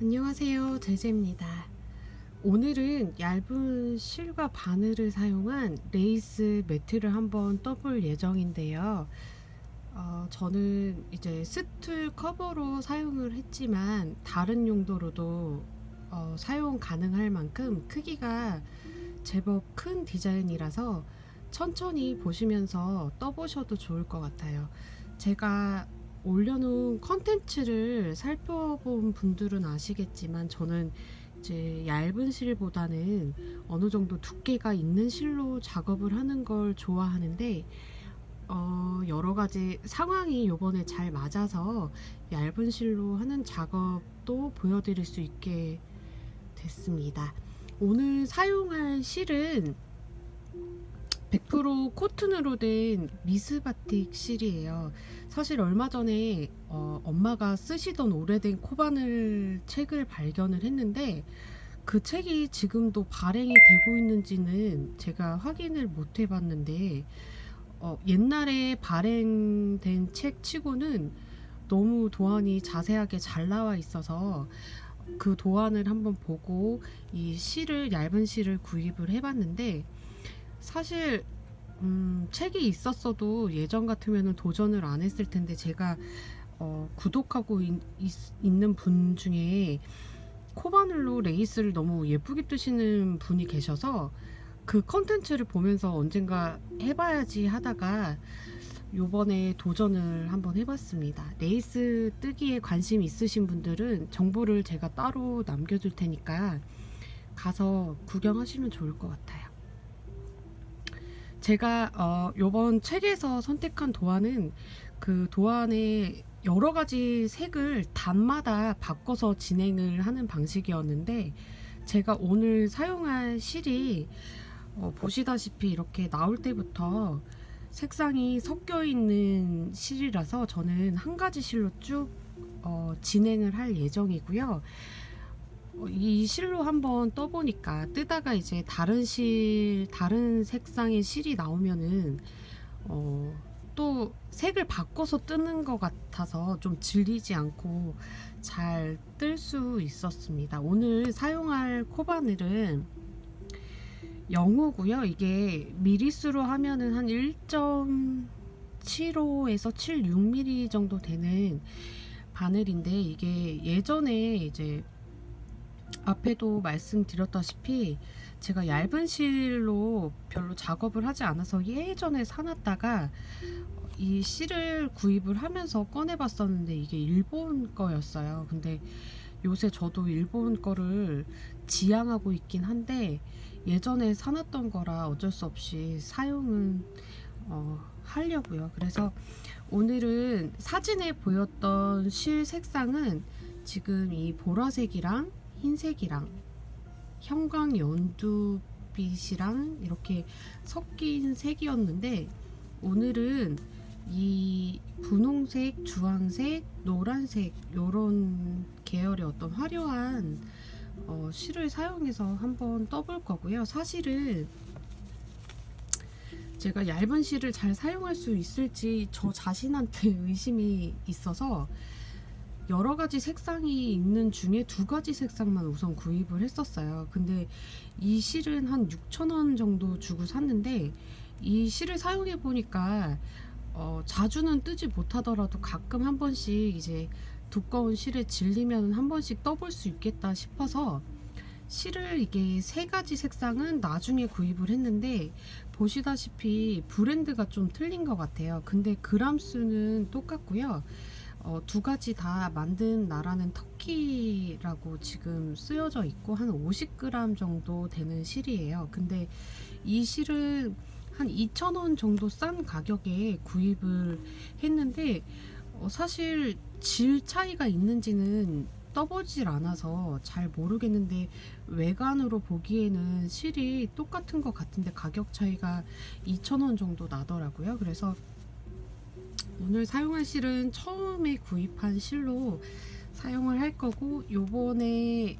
안녕하세요, 제재입니다. 오늘은 얇은 실과 바늘을 사용한 레이스 매트를 한번 떠볼 예정인데요. 저는 이제 스툴 커버로 사용을 했지만 다른 용도로도 사용 가능할 만큼 크기가 제법 큰 디자인이라서 천천히 보시면서 떠보셔도 좋을 것 같아요. 제가 올려놓은 컨텐츠를 살펴본 분들은 아시겠지만 저는 이제 얇은 실보다는 어느 정도 두께가 있는 실로 작업을 하는 걸 좋아하는데 여러 가지 상황이 요번에 잘 맞아서 얇은 실로 하는 작업도 보여드릴 수 있게 됐습니다. 오늘 사용할 실은 100% 코튼으로 된 미스바틱 실이에요. 사실 얼마 전에 엄마가 쓰시던 오래된 코바늘 책을 발견을 했는데 그 책이 지금도 발행이 되고 있는지는 제가 확인을 못 해봤는데 옛날에 발행된 책 치고는 너무 도안이 자세하게 잘 나와 있어서 그 도안을 한번 보고 이 실을, 얇은 실을 구입을 해봤는데 사실 책이 있었어도 예전 같으면 도전을 안 했을 텐데 제가 구독하고 있는 분 중에 코바늘로 레이스를 너무 예쁘게 뜨시는 분이 계셔서 그 컨텐츠를 보면서 언젠가 해봐야지 하다가 요번에 도전을 한번 해봤습니다. 레이스 뜨기에 관심 있으신 분들은 정보를 제가 따로 남겨둘 테니까 가서 구경하시면 좋을 것 같아요. 제가 요번 책에서 선택한 도안은 그 도안의 여러 가지 색을 단마다 바꿔서 진행을 하는 방식이었는데 제가 오늘 사용할 실이 보시다시피 이렇게 나올 때부터 색상이 섞여 있는 실이라서 저는 한 가지 실로 쭉 진행을 할 예정이고요. 이 실로 한번 떠보니까 뜨다가 이제 다른 색상의 실이 나오면은 또 색을 바꿔서 뜨는 것 같아서 좀 질리지 않고 잘 뜰 수 있었습니다. 오늘 사용할 코바늘은 영호고요. 이게 미리수로 하면은 한 1.75에서 76mm 정도 되는 바늘인데 이게 예전에 이제 앞에도 말씀드렸다시피 제가 얇은 실로 별로 작업을 하지 않아서 예전에 사놨다가 이 실을 구입을 하면서 꺼내 봤었는데 이게 일본 거였어요. 근데 요새 저도 일본 거를 지향하고 있긴 한데 예전에 사놨던 거라 어쩔 수 없이 사용은 하려고요. 그래서 오늘은 사진에 보였던 실 색상은 지금 이 보라색이랑 흰색이랑 형광 연두빛이랑 이렇게 섞인 색이었는데 오늘은 이 분홍색, 주황색, 노란색 이런 계열의 어떤 화려한 실을 사용해서 한번 떠볼 거고요. 사실은 제가 얇은 실을 잘 사용할 수 있을지 저 자신한테 의심이 있어서 여러 가지 색상이 있는 중에 두 가지 색상만 우선 구입을 했었어요. 근데 이 실은 한 6,000원 정도 주고 샀는데 이 실을 사용해 보니까 자주는 뜨지 못하더라도 가끔 한 번씩 이제 두꺼운 실에 질리면 한 번씩 떠볼 수 있겠다 싶어서 실을 이게 세 가지 색상은 나중에 구입을 했는데 보시다시피 브랜드가 좀 틀린 것 같아요. 근데 그람 수는 똑같고요. 두 가지 다 만든 나라는 터키라고 지금 쓰여져 있고 한 50g 정도 되는 실이에요. 근데 이 실은 한 2,000원 정도 싼 가격에 구입을 했는데 사실 질 차이가 있는지는 떠보질 않아서 잘 모르겠는데 외관으로 보기에는 실이 똑같은 것 같은데 가격 차이가 2,000원 정도 나더라고요. 그래서 오늘 사용할 실은 처음에 구입한 실로 사용을 할 거고 요번에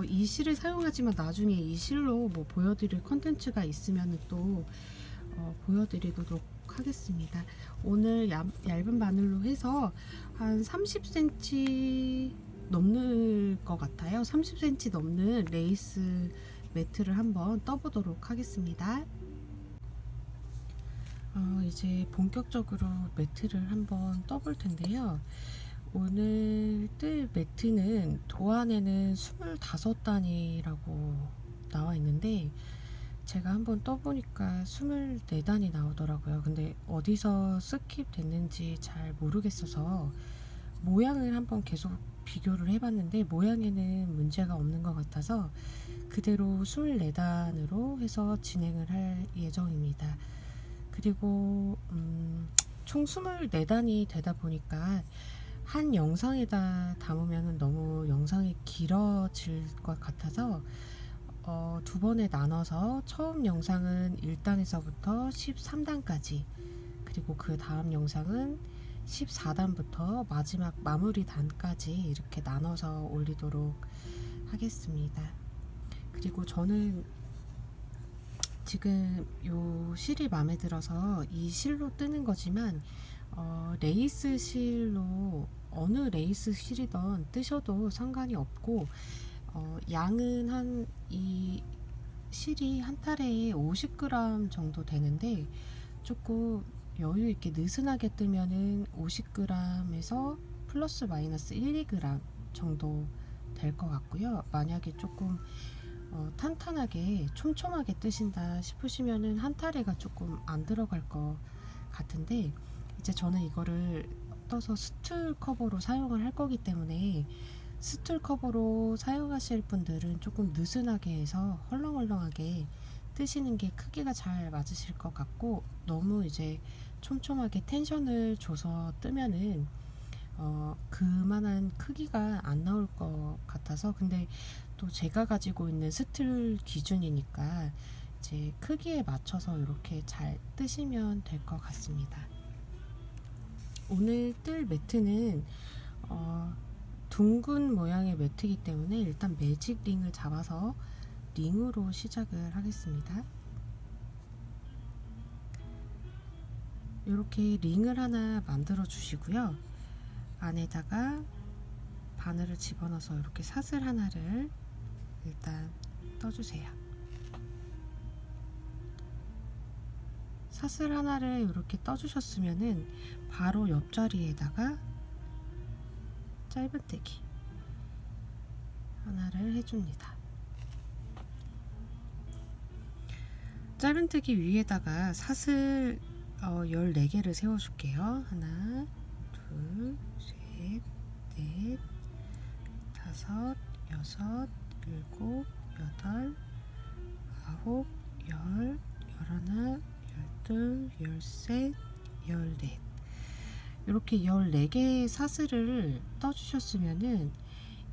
이 실을 사용하지만 나중에 이 실로 뭐 보여드릴 컨텐츠가 있으면 또 보여드리도록 하겠습니다. 오늘 얇은 바늘로 해서 한 30cm 넘는 것 같아요. 30cm 넘는 레이스 매트를 한번 떠보도록 하겠습니다. 이제 본격적으로 매트를 한번 떠볼 텐데요. 오늘 뜰 매트는 도안에는 25단이라고 나와 있는데 제가 한번 떠보니까 24단이 나오더라고요. 근데 어디서 스킵 됐는지 잘 모르겠어서 모양을 한번 계속 비교를 해봤는데 모양에는 문제가 없는 것 같아서 그대로 24단으로 해서 진행을 할 예정입니다. 그리고 총 24단이 되다 보니까 한 영상에다 담으면 너무 영상이 길어질 것 같아서 두 번에 나눠서 처음 영상은 1단에서부터 13단까지 그리고 그 다음 영상은 14단부터 마지막 마무리 단까지 이렇게 나눠서 올리도록 하겠습니다. 그리고 저는 지금 요 실이 마음에 들어서 이 실로 뜨는 거지만 레이스 실로 어느 레이스 실이든 뜨셔도 상관이 없고 양은 한 이 실이 한 타래에 50g 정도 되는데 조금 여유 있게 느슨하게 뜨면은 50g에서 플러스 마이너스 1, 2g 정도 될 것 같고요. 만약에 조금 탄탄하게 촘촘하게 뜨신다 싶으시면은 한 타래가 조금 안 들어갈 것 같은데 이제 저는 이거를 떠서 스툴 커버로 사용을 할 거기 때문에 스툴 커버로 사용하실 분들은 조금 느슨하게 해서 헐렁헐렁하게 뜨시는 게 크기가 잘 맞으실 것 같고 너무 이제 촘촘하게 텐션을 줘서 뜨면은 그만한 크기가 안 나올 것 같아서 근데 또 제가 가지고 있는 스툴 기준이니까 이제 크기에 맞춰서 이렇게 잘 뜨시면 될 것 같습니다. 오늘 뜰 매트는 둥근 모양의 매트이기 때문에 일단 매직 링을 잡아서 링으로 시작을 하겠습니다. 이렇게 링을 하나 만들어 주시고요. 안에다가 바늘을 집어넣어서 이렇게 사슬 하나를 일단 떠주세요. 사슬 하나를 이렇게 떠주셨으면은 바로 옆자리에다가 짧은뜨기 하나를 해줍니다. 짧은뜨기 위에다가 사슬 14개를 세워줄게요. 하나, 둘, 셋, 넷, 다섯, 여섯, 일곱, 여덟, 아홉, 열, 열하나, 열둘, 열셋, 열넷 이렇게 14개의 사슬을 떠주셨으면은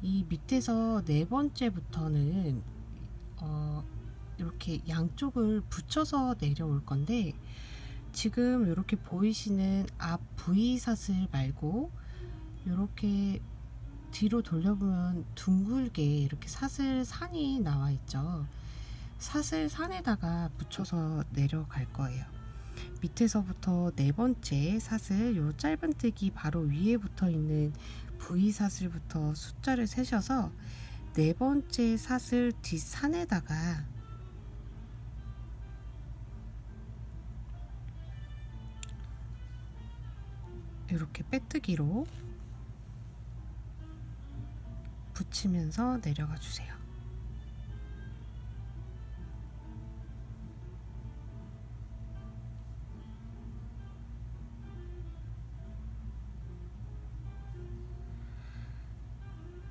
이 밑에서 네 번째부터는 이렇게 양쪽을 붙여서 내려올 건데 지금 이렇게 보이시는 앞 V 사슬 말고 이렇게 뒤로 돌려보면 둥글게 이렇게 사슬산이 나와 있죠. 사슬산에다가 붙여서 내려갈 거예요. 밑에서부터 네 번째 사슬 요 짧은뜨기 바로 위에 붙어 있는 V 사슬부터 숫자를 세셔서 네 번째 사슬 뒷산에다가 이렇게 빼뜨기로 붙이면서 내려가 주세요.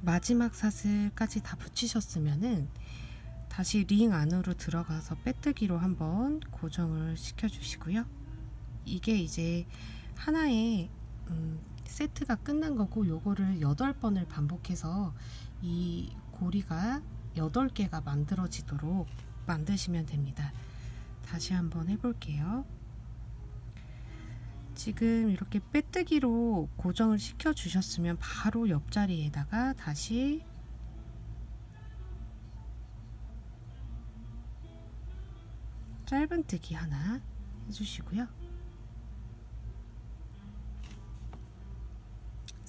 마지막 사슬까지 다 붙이셨으면은 다시 링 안으로 들어가서 빼뜨기로 한번 고정을 시켜 주시고요. 이게 이제 하나의 세트가 끝난 거고 요거를 8번을 반복해서 이 고리가 8개가 만들어지도록 만드시면 됩니다. 다시 한번 해볼게요. 지금 이렇게 빼뜨기로 고정을 시켜 주셨으면 바로 옆자리에다가 다시 짧은뜨기 하나 해주시고요.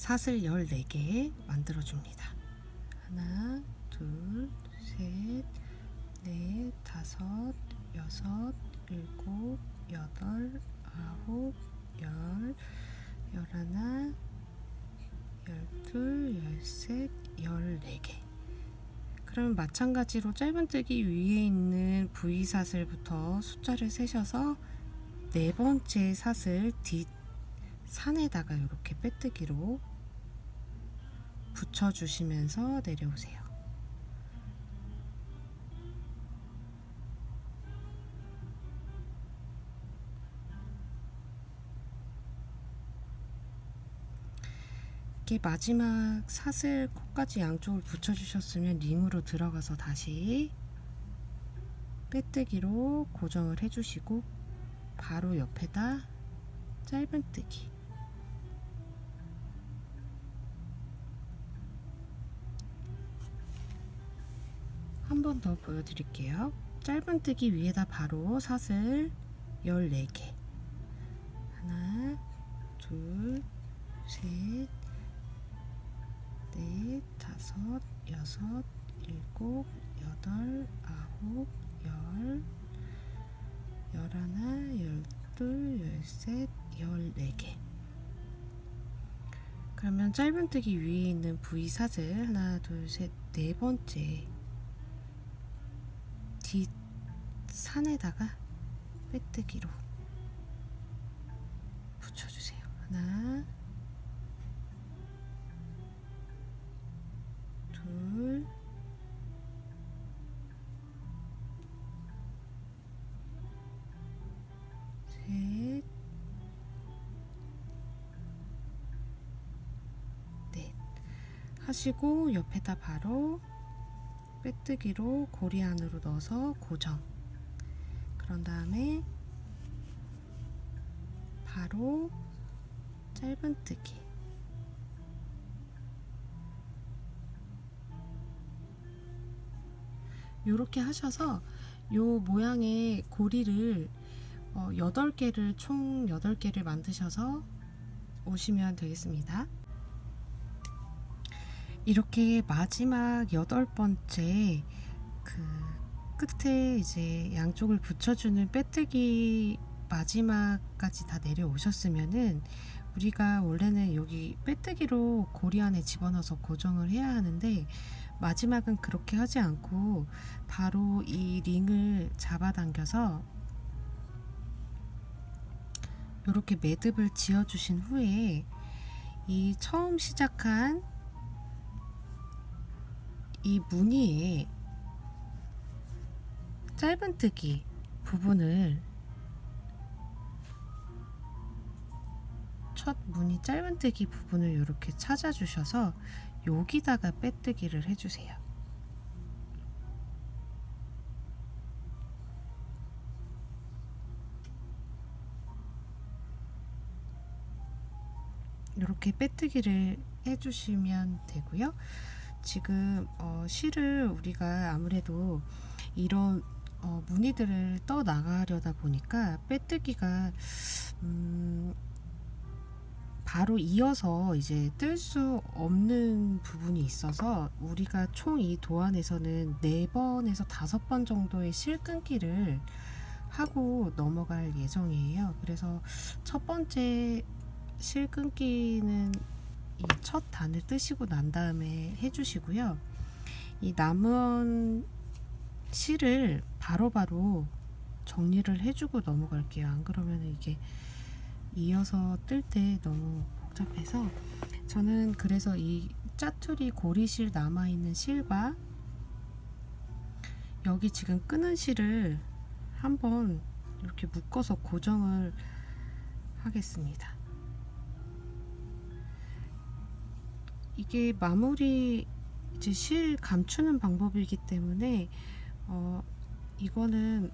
사슬 14개 만들어 줍니다. 하나, 둘, 셋, 넷, 다섯, 여섯, 일곱, 여덟, 아홉, 열, 열하나, 열둘, 열셋, 14개. 그럼 마찬가지로 짧은뜨기 위에 있는 V사슬부터 숫자를 세셔서 네 번째 사슬 뒷 산에다가 이렇게 빼뜨기로 붙여주시면서 내려오세요. 이렇게 마지막 사슬 코까지 양쪽을 붙여주셨으면 링으로 들어가서 다시 빼뜨기로 고정을 해주시고 바로 옆에다 짧은뜨기 한 번 더 보여드릴게요. 짧은뜨기 위에다 바로 사슬 14개 하나, 둘, 셋, 넷, 다섯, 여섯, 일곱, 여덟, 아홉, 열, 열하나, 열둘, 열셋, 14개. 그러면 짧은뜨기 위에 있는 V 사슬 하나, 둘, 셋, 네 번째 뒷 산에다가 빼뜨기로 붙여주세요. 하나, 둘, 셋, 넷 하시고 옆에다 바로 빼뜨기로 고리 안으로 넣어서 고정. 그런 다음에 바로 짧은뜨기 이렇게 하셔서 요 모양의 고리를 8개를 총 8개를 만드셔서 오시면 되겠습니다. 이렇게 마지막 8번째 그 끝에 이제 양쪽을 붙여주는 빼뜨기 마지막까지 다 내려오셨으면은 우리가 원래는 여기 빼뜨기로 고리 안에 집어넣어서 고정을 해야 하는데 마지막은 그렇게 하지 않고 바로 이 링을 잡아당겨서 이렇게 매듭을 지어 주신 후에 이 처음 시작한 이 무늬에 짧은뜨기 부분을 첫 무늬 짧은뜨기 부분을 이렇게 찾아주셔서 여기다가 빼뜨기를 해주세요. 이렇게 빼뜨기를 해주시면 되고요. 지금 실을 우리가 아무래도 이런 무늬들을 떠 나가려다 보니까 빼뜨기가 바로 이어서 이제 뜰 수 없는 부분이 있어서 우리가 총 이 도안에서는 4번에서 5번 정도의 실 끊기를 하고 넘어갈 예정이에요. 그래서 첫 번째 실 끊기는 이 첫 단을 뜨시고 난 다음에 해주시고요. 이 남은 실을 바로바로 정리를 해주고 넘어갈게요. 안 그러면 이게 이어서 뜰 때 너무 복잡해서 저는 그래서 이 짜투리 고리실 남아있는 실과 여기 지금 끄는 실을 한번 이렇게 묶어서 고정을 하겠습니다. 이게 마무리 이제 실 감추는 방법이기 때문에 이거는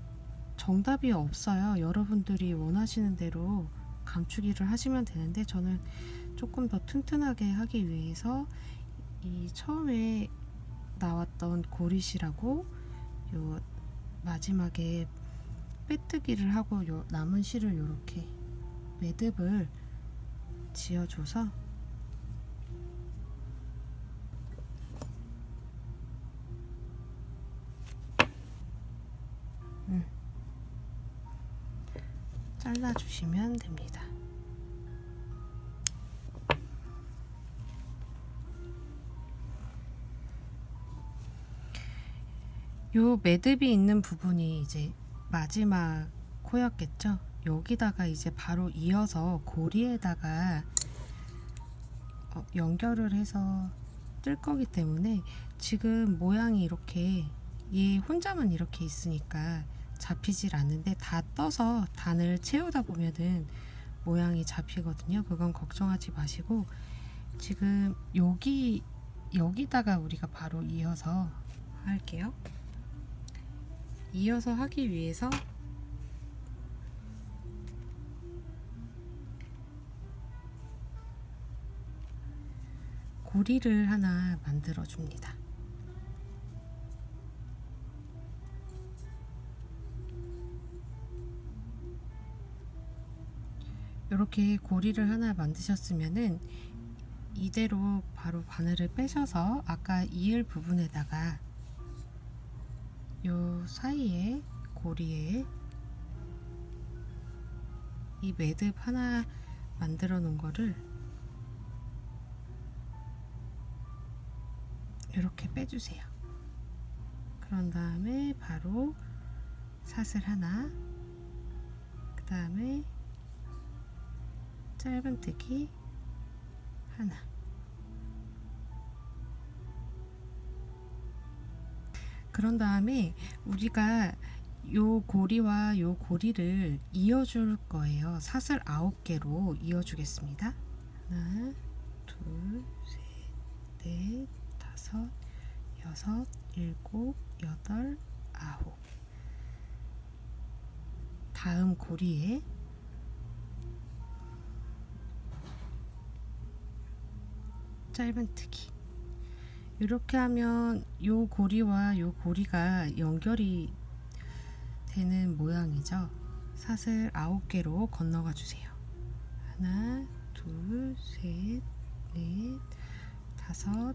정답이 없어요. 여러분들이 원하시는 대로 감추기를 하시면 되는데 저는 조금 더 튼튼하게 하기 위해서 이 처음에 나왔던 고리실하고 요 마지막에 빼뜨기를 하고 요 남은 실을 이렇게 매듭을 지어줘서 잘라주시면 됩니다. 요 매듭이 있는 부분이 이제 마지막 코였겠죠? 여기다가 이제 바로 이어서 고리에다가 연결을 해서 뜰 거기 때문에 지금 모양이 이렇게 얘 혼자만 이렇게 있으니까 잡히질 않는데 다 떠서 단을 채우다 보면은 모양이 잡히거든요. 그건 걱정하지 마시고 지금 여기다가 우리가 바로 이어서 할게요. 이어서 하기 위해서 고리를 하나 만들어 줍니다. 이렇게 고리를 하나 만드셨으면은 이대로 바로 바늘을 빼셔서 아까 이을 부분에다가 요 사이에 고리에 이 매듭 하나 만들어 놓은 거를 이렇게 빼주세요. 그런 다음에 바로 사슬 하나, 그 다음에 짧은뜨기 하나, 그런 다음에 우리가 요 고리와 요 고리를 이어줄 거예요. 사슬 9개로 이어주겠습니다. 하나, 둘, 셋, 넷, 다섯, 여섯, 일곱, 여덟, 아홉. 다음 고리에 짧은뜨기. 이렇게 하면 요 고리와 요 고리가 연결이 되는 모양이죠. 사슬 9개로 건너가 주세요. 하나, 둘, 셋, 넷, 다섯,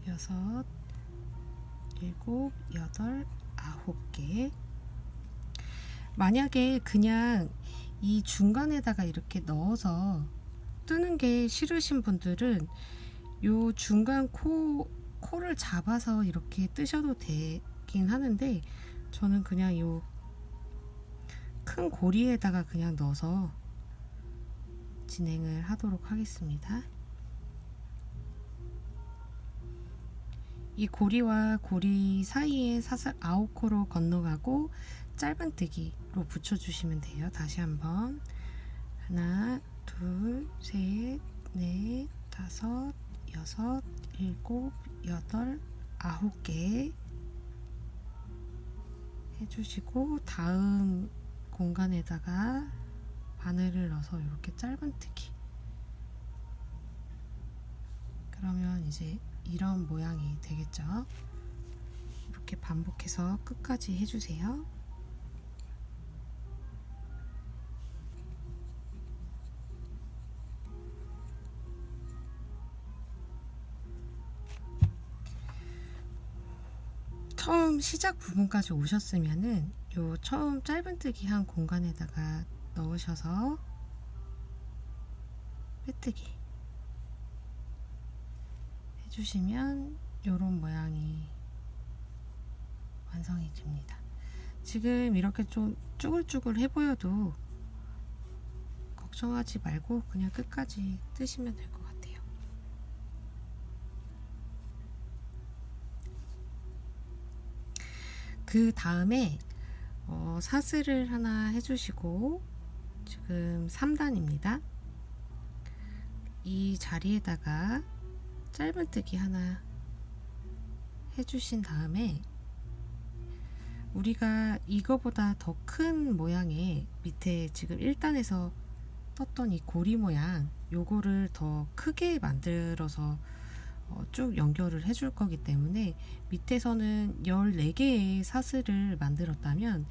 여섯, 일곱, 여덟, 9개. 만약에 그냥 이 중간에다가 이렇게 넣어서 뜨는 게 싫으신 분들은 요 중간 코를 잡아서 이렇게 뜨셔도 되긴 하는데 저는 그냥 요 큰 고리에다가 그냥 넣어서 진행을 하도록 하겠습니다. 이 고리와 고리 사이에 사슬 9코로 건너가고 짧은뜨기로 붙여주시면 돼요. 다시 한번 하나, 둘, 셋, 넷, 다섯, 여섯, 일곱, 여덟, 9개 해주시고 다음 공간에다가 바늘을 넣어서 이렇게 짧은뜨기. 그러면 이제 이런 모양이 되겠죠. 이렇게 반복해서 끝까지 해주세요. 처음 시작 부분까지 오셨으면은 요 처음 짧은뜨기 한 공간에다가 넣으셔서 빼뜨기 해주시면 요런 모양이 완성이 됩니다. 지금 이렇게 좀 쭈글쭈글해 보여도 걱정하지 말고 그냥 끝까지 뜨시면 될 것 같아요. 그 다음에 사슬을 하나 해주시고 지금 3단입니다. 이 자리에다가 짧은뜨기 하나 해주신 다음에 우리가 이거보다 더 큰 모양의 밑에 지금 1단에서 떴던 이 고리 모양 요거를 더 크게 만들어서 쭉 연결을 해줄 거기 때문에 밑에서는 14개의 사슬을 만들었다면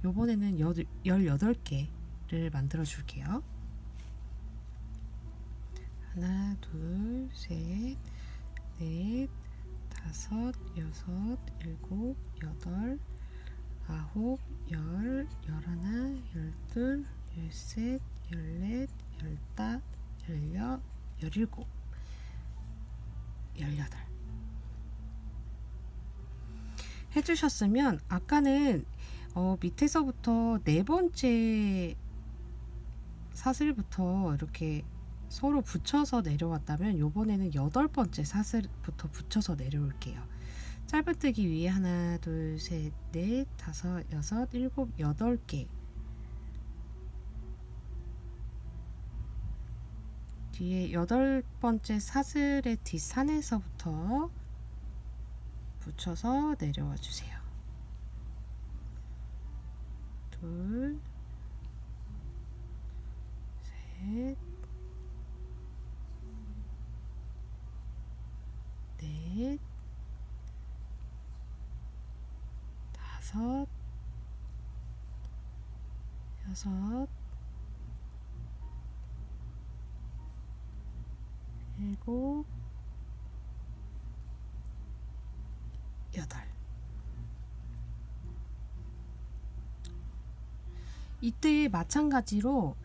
요번에는 18개를 만들어 줄게요. 하나, 둘, 셋, 넷, 다섯, 여섯, 일곱, 여덟, 아홉, 열, 열하나, 열둘, 열셋, 열넷, 열다, 열여, 열일곱, 열여덟 해주셨으면 아까는 밑에서부터 네 번째 사슬부터 이렇게 서로 붙여서 내려왔다면 요번에는 여덟 번째 사슬부터 붙여서 내려올게요. 짧은뜨기 위에 하나, 둘, 셋, 넷, 다섯, 여섯, 일곱, 여덟 개. 뒤에 여덟 번째 사슬의 뒷산에서부터 붙여서 내려와 주세요. 둘, 셋, 넷, 다섯, 여섯, 일곱, 여덟. 이때 마찬가지로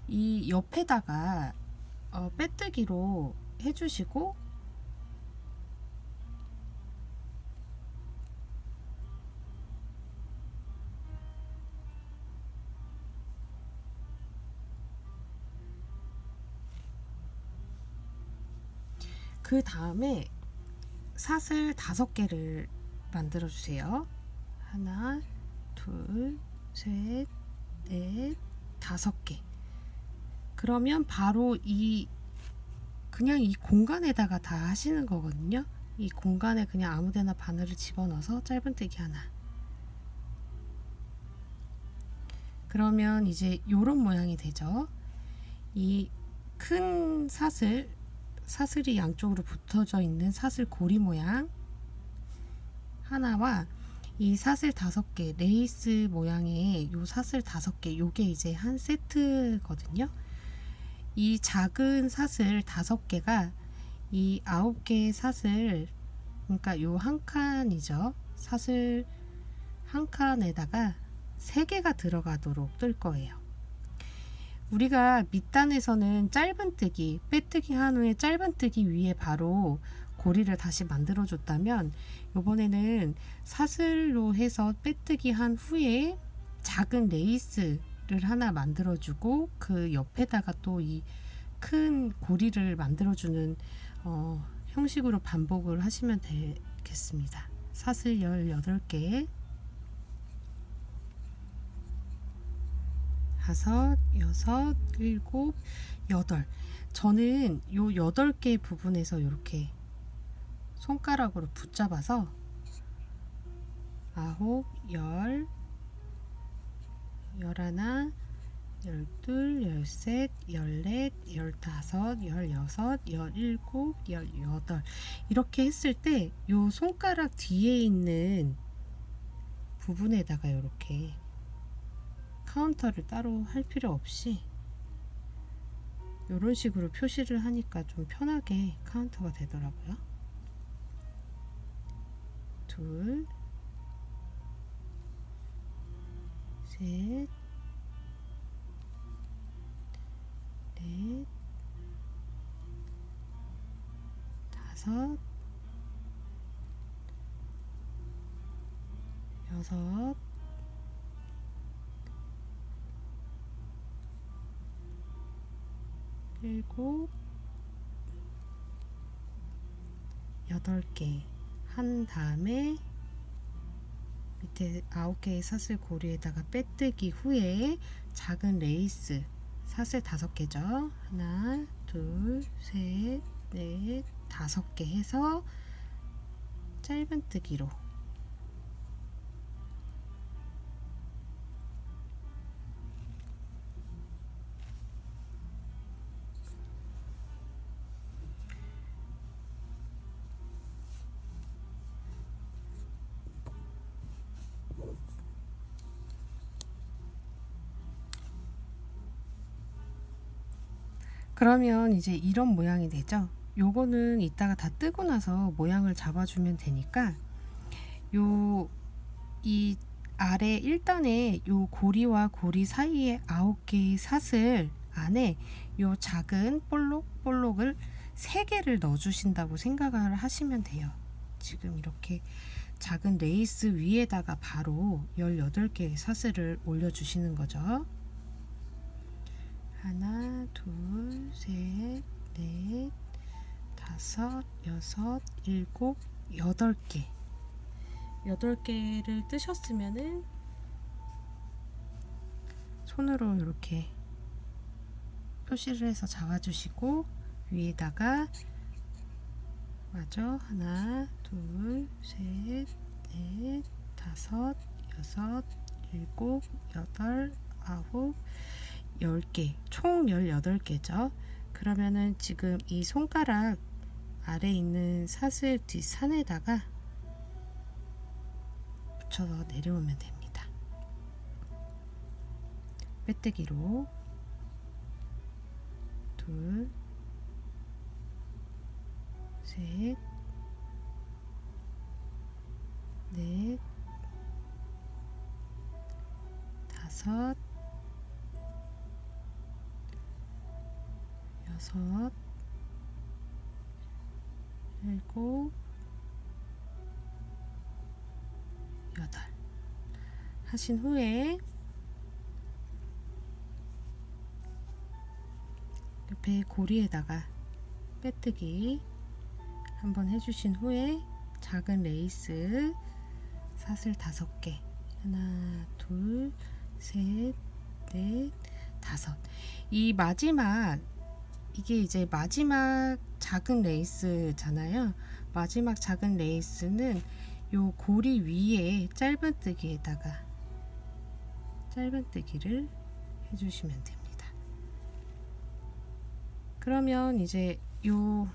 이 옆에다가 빼뜨기로 해주시고 그 다음에 사슬 5개를 만들어 주세요. 하나, 둘, 셋, 넷, 5개. 그러면 바로 그냥 이 공간에다가 다 하시는 거거든요. 이 공간에 그냥 아무데나 바늘을 집어넣어서 짧은뜨기 하나. 그러면 이제 요런 모양이 되죠. 이 큰 사슬이 양쪽으로 붙어져 있는 사슬 고리 모양 하나와 이 사슬 5개, 레이스 모양의 요 사슬 5개, 요게 이제 한 세트거든요. 이 작은 사슬 5개가 이 9개의 사슬, 그러니까 요 한 칸이죠. 사슬 한 칸에다가 3개가 들어가도록 뜰 거예요. 우리가 밑단에서는 짧은뜨기, 빼뜨기 한 후에 짧은뜨기 위에 바로 고리를 다시 만들어 줬다면 이번에는 사슬로 해서 빼뜨기 한 후에 작은 레이스를 하나 만들어 주고 그 옆에다가 또 이 큰 고리를 만들어 주는 형식으로 반복을 하시면 되겠습니다. 사슬 18개, 5, 6, 7, 8. 저는 요 8개 부분에서 이렇게 손가락으로 붙잡아서 9, 10, 11, 12, 13, 14, 15, 16, 17, 18 이렇게 했을 때 요 손가락 뒤에 있는 부분에다가 이렇게 카운터를 따로 할 필요 없이 이런 식으로 표시를 하니까 좀 편하게 카운터가 되더라고요. 둘, 셋, 넷, 5, 6, 7, 8개 한 다음에 밑에 9개의 사슬 고리에다가 빼뜨기 후에 작은 레이스 사슬 5개죠. 하나, 둘, 셋, 넷, 5개 해서 짧은뜨기로 그러면 이제 이런 모양이 되죠. 요거는 이따가 다 뜨고 나서 모양을 잡아주면 되니까 이 아래 1단에 요 고리와 고리 사이에 9개의 사슬 안에 요 작은 볼록볼록을 3개를 넣어주신다고 생각을 하시면 돼요. 지금 이렇게 작은 레이스 위에다가 바로 18개의 사슬을 올려주시는 거죠. 하나, 둘, 셋, 넷, 다섯, 여섯, 일곱, 8개. 8개를 뜨셨으면은 손으로 이렇게 표시를 해서 잡아주시고 위에다가 하나, 둘, 셋, 넷, 다섯, 여섯, 일곱, 여덟, 아홉, 10개, 총 18개죠. 그러면은 지금 이 손가락 아래 있는 사슬 뒷산에다가 붙여서 내려오면 됩니다. 빼뜨기로 둘, 셋, 넷, 다섯, 여섯, 일곱, 여덟 하신 후에 옆에 고리에다가 빼뜨기 한번 해주신 후에 작은 레이스 사슬 5개, 하나, 둘, 셋, 넷, 다섯. 이 마지막, 이게 이제 마지막 작은 레이스잖아요. 마지막 작은 레이스는 요 고리 위에 짧은뜨기에다가 짧은뜨기를 해주시면 됩니다. 그러면 이제 요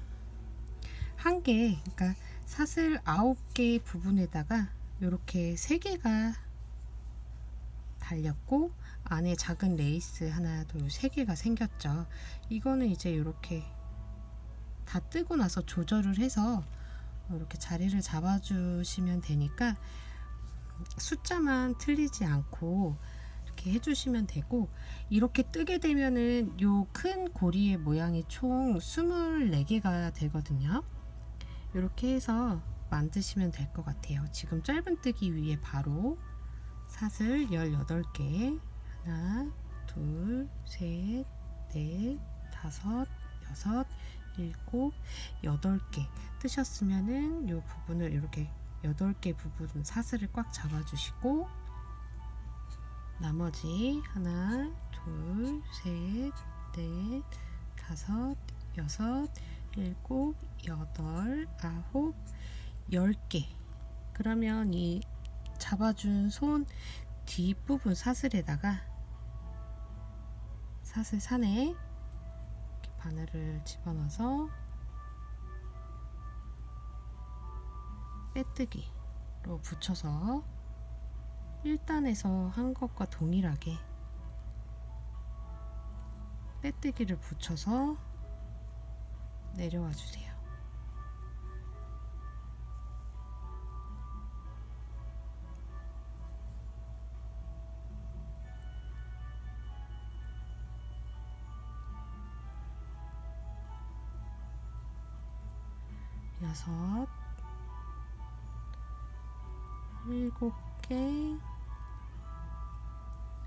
한 개, 그러니까 사슬 9개 부분에다가 요렇게 3개가 달렸고 안에 작은 레이스 하나, 둘, 3개가 생겼죠. 이거는 이제 이렇게 다 뜨고 나서 조절을 해서 이렇게 자리를 잡아주시면 되니까 숫자만 틀리지 않고 이렇게 해주시면 되고, 이렇게 뜨게 되면은 요 큰 고리의 모양이 총 24개가 되거든요. 이렇게 해서 만드시면 될 것 같아요. 지금 짧은뜨기 위에 바로 사슬 18개, 하나, 둘, 셋, 넷, 다섯, 여섯, 일곱, 8개 뜨셨으면은 이 부분을 이렇게 8개 부분 사슬을 꽉 잡아주시고 나머지 하나, 둘, 셋, 넷, 다섯, 여섯, 일곱, 여덟, 아홉, 10개. 그러면 이 잡아준 손 뒷부분 사슬에다가 사슬 산에 이렇게 바늘을 집어넣어서 빼뜨기로 붙여서 1단에서 한 것과 동일하게 빼뜨기를 붙여서 내려와 주세요. 여섯, 7개,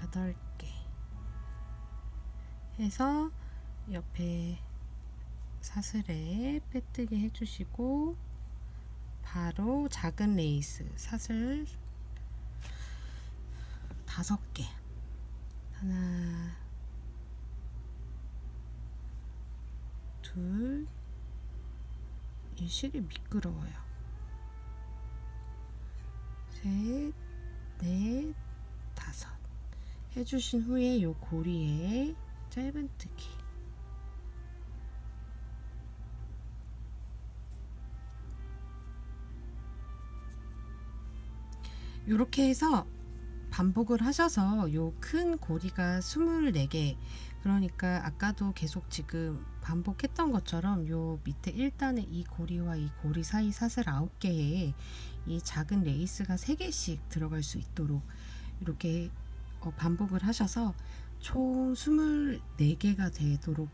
8개 해서 옆에 사슬에 빼뜨기 해주시고 바로 작은 레이스 사슬 5개, 하나, 둘, 이 실이 미끄러워요. 셋, 넷, 다섯 해주신 후에 요 고리에 짧은뜨기 요렇게 해서 반복을 하셔서 요 큰 고리가 24개, 그러니까 아까도 계속 지금 반복했던 것처럼 요 밑에 1단의 이 고리와 이 고리 사이 사슬 9개에 이 작은 레이스가 3개씩 들어갈 수 있도록 이렇게 반복을 하셔서 총 24개가 되도록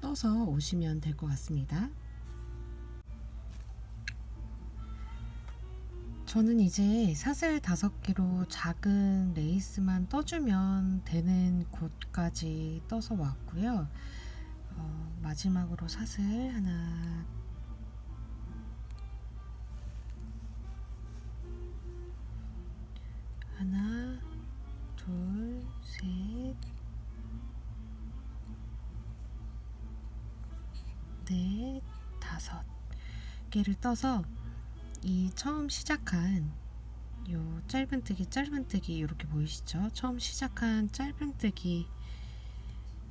떠서 오시면 될 것 같습니다. 저는 이제 사슬 5개로 작은 레이스만 떠주면 되는 곳까지 떠서 왔고요. 마지막으로 사슬 하나, 둘, 셋, 넷, 5개를 떠서 이 처음 시작한 요 짧은뜨기 이렇게 보이시죠? 처음 시작한 짧은뜨기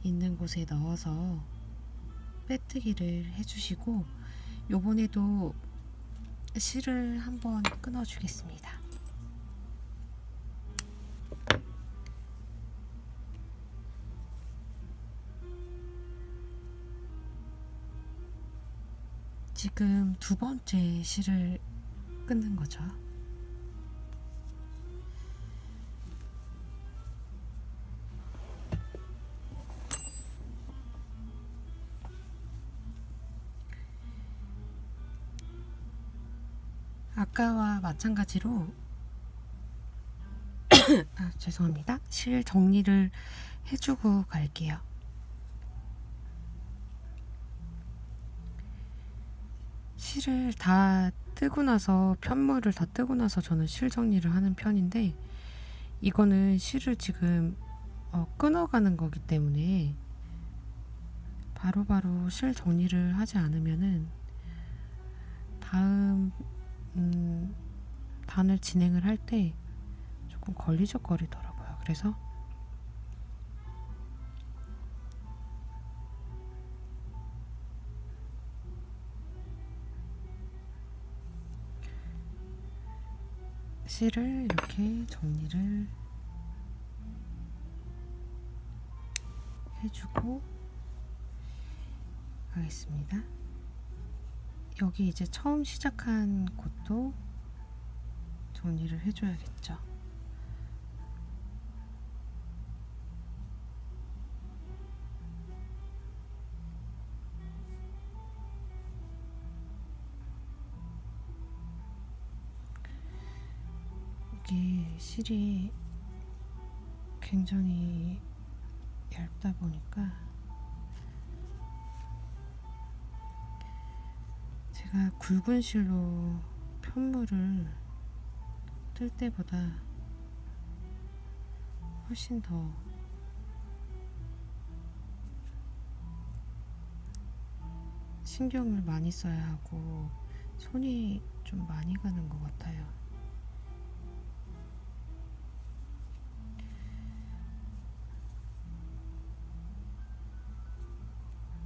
있는 곳에 넣어서 빼뜨기를 해주시고, 요번에도 실을 한번 끊어 주겠습니다. 지금 2번째 실을 끊는 거죠. 아까와 마찬가지로 죄송합니다. 실 정리를 해주고 갈게요. 실을 다 뜨고 나서, 편물을 다 뜨고 나서 저는 실 정리를 하는 편인데, 이거는 실을 지금 끊어가는 거기 때문에 바로바로 실 정리를 하지 않으면은 다음 단을 진행을 할 때 조금 걸리적거리더라고요. 그래서 실을 이렇게 정리를 해주고 가겠습니다. 여기 이제 처음 시작한 곳도 정리를 해줘야겠죠. 이게 실이 굉장히 얇다 보니까 제가 굵은 실로 편물을 뜰 때보다 훨씬 더 신경을 많이 써야 하고 손이 좀 많이 가는 것 같아요.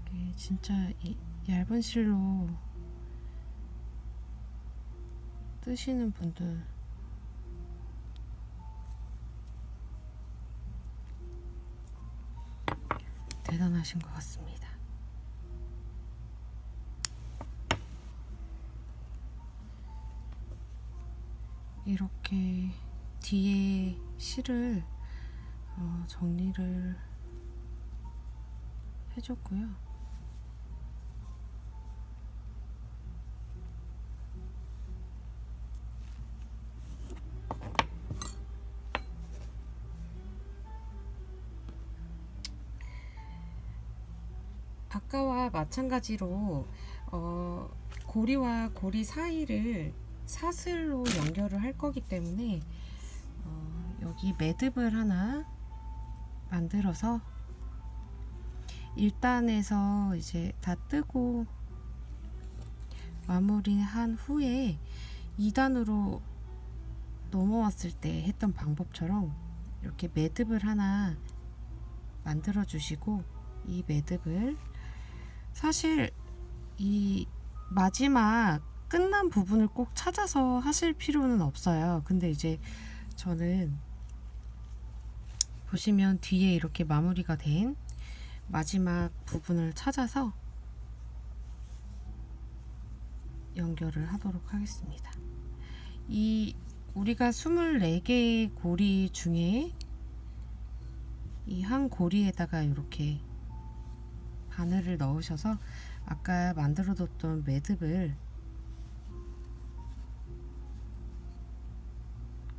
이게 진짜 이 얇은 실로 뜨시는 분들 대단하신 것 같습니다. 이렇게 뒤에 실을 정리를 해줬고요. 아까와 마찬가지로 고리와 고리 사이를 사슬로 연결을 할 거기 때문에 여기 매듭을 하나 만들어서 1단에서 이제 다 뜨고 마무리한 후에 2단으로 넘어왔을 때 했던 방법처럼 이렇게 매듭을 하나 만들어 주시고, 이 매듭을 사실 이 마지막 끝난 부분을 꼭 찾아서 하실 필요는 없어요. 근데 이제 저는 보시면 뒤에 이렇게 마무리가 된 마지막 부분을 찾아서 연결을 하도록 하겠습니다. 이 우리가 24개의 고리 중에 이 한 고리에다가 이렇게 바늘을 넣으셔서 아까 만들어 뒀던 매듭을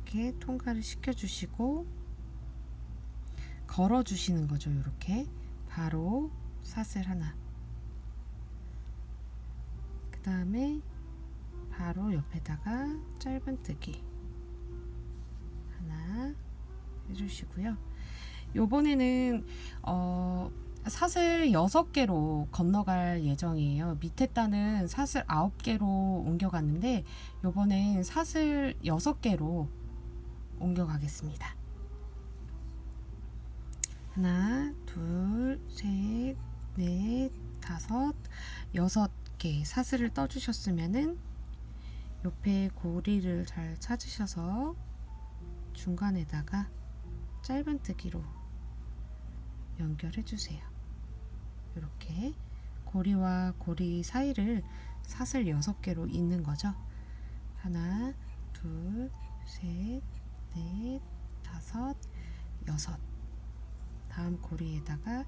이렇게 통과를 시켜 주시고 걸어 주시는 거죠. 이렇게 바로 사슬 하나, 그 다음에 바로 옆에다가 짧은뜨기 하나 해주시고요. 요번에는 사슬 6개로 건너갈 예정이에요. 밑에 단은 사슬 9개로 옮겨갔는데 요번엔 사슬 6개로 옮겨가겠습니다. 하나, 둘, 셋, 넷, 다섯, 6개 사슬을 떠주셨으면은 옆에 고리를 잘 찾으셔서 중간에다가 짧은뜨기로 연결해 주세요. 이렇게 고리와 고리 사이를 사슬 6개로 잇는 거죠. 하나, 둘, 셋, 넷, 다섯, 6. 다음 고리에다가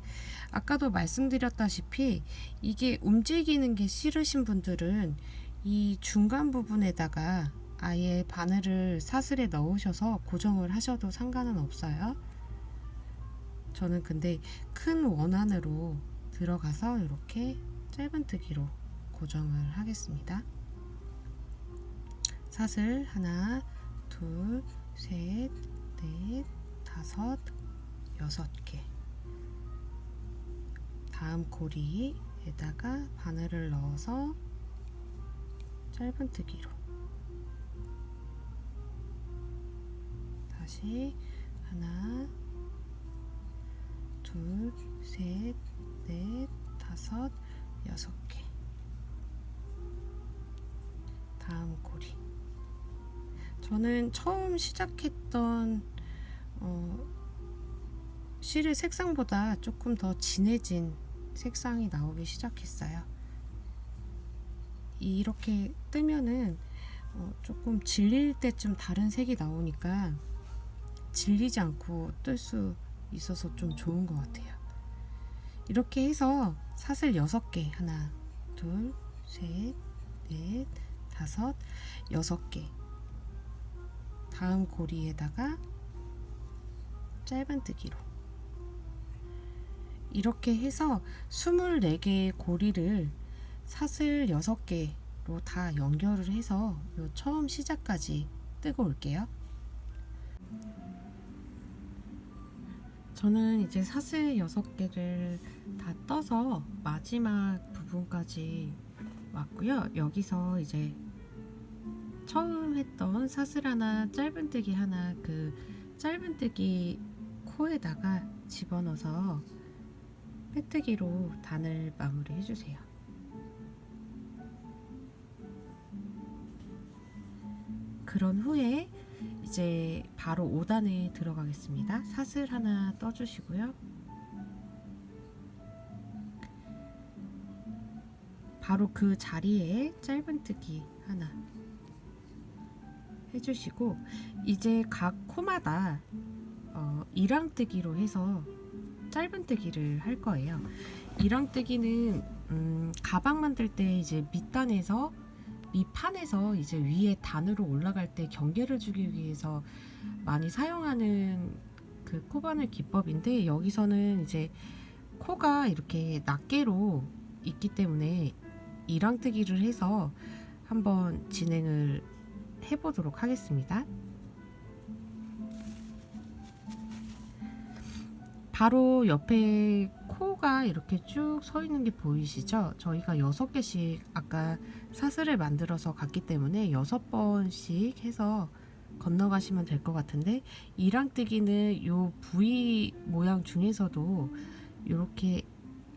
아까도 말씀드렸다시피 이게 움직이는 게 싫으신 분들은 이 중간 부분에다가 아예 바늘을 사슬에 넣으셔서 고정을 하셔도 상관은 없어요. 저는 근데 큰 원안으로 들어가서 이렇게 짧은뜨기로 고정을 하겠습니다. 사슬 하나, 둘, 셋, 넷, 다섯, 6개. 다음 고리에다가 바늘을 넣어서 짧은뜨기로 다시 하나, 둘, 셋, 넷, 다섯, 6개. 다음 고리. 저는 처음 시작했던 실의 색상보다 조금 더 진해진 색상이 나오기 시작했어요. 이렇게 뜨면은 조금 질릴 때쯤 다른 색이 나오니까 질리지 않고 뜰 수 있어서 좀 좋은 것 같아요. 이렇게 해서 사슬 6개 하나, 둘, 셋, 넷, 다섯, 6개. 다음 고리에다가 짧은뜨기로 이렇게 해서 24개의 고리를 사슬 6개로 다 연결을 해서 요 처음 시작까지 뜨고 올게요. 저는 이제 사슬 6개를 다 떠서 마지막 부분까지 왔고요. 여기서 이제 처음 했던 사슬 하나, 짧은뜨기 하나, 그 짧은뜨기 코에다가 집어넣어서 빼뜨기로 단을 마무리 해주세요. 그런 후에 이제 바로 5단에 들어가겠습니다. 사슬 하나 떠주시고요. 바로 그 자리에 짧은뜨기 하나 해주시고 이제 각 코마다 이랑뜨기로 해서 짧은뜨기를 할 거예요. 이랑뜨기는 가방 만들 때 이제 밑단에서 밑판에서 이제 위에 단으로 올라갈 때 경계를 주기 위해서 많이 사용하는 그 코바늘 기법인데 여기서는 이제 코가 이렇게 낱개로 있기 때문에 이랑뜨기를 해서 한번 진행을 해보도록 하겠습니다. 바로 옆에 코가 이렇게 쭉 서 있는 게 보이시죠? 저희가 6개씩 아까 사슬을 만들어서 갔기 때문에 6번씩 해서 건너가시면 될 것 같은데 이랑뜨기는 요 부위 모양 중에서도 이렇게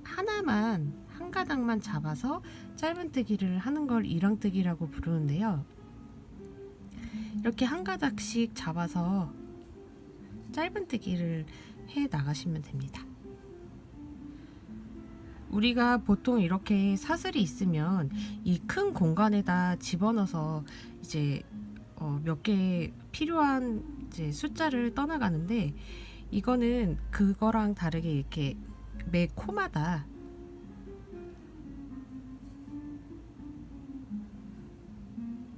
하나만 한 가닥만 잡아서 짧은뜨기를 하는 걸 이랑뜨기라고 부르는데요. 이렇게 한 가닥씩 잡아서 짧은뜨기를 해 나가시면 됩니다. 우리가 보통 이렇게 사슬이 있으면 이 큰 공간에다 집어넣어서 이제 몇 개 필요한 이제 숫자를 떠나가는데, 이거는 그거랑 다르게 이렇게 매 코마다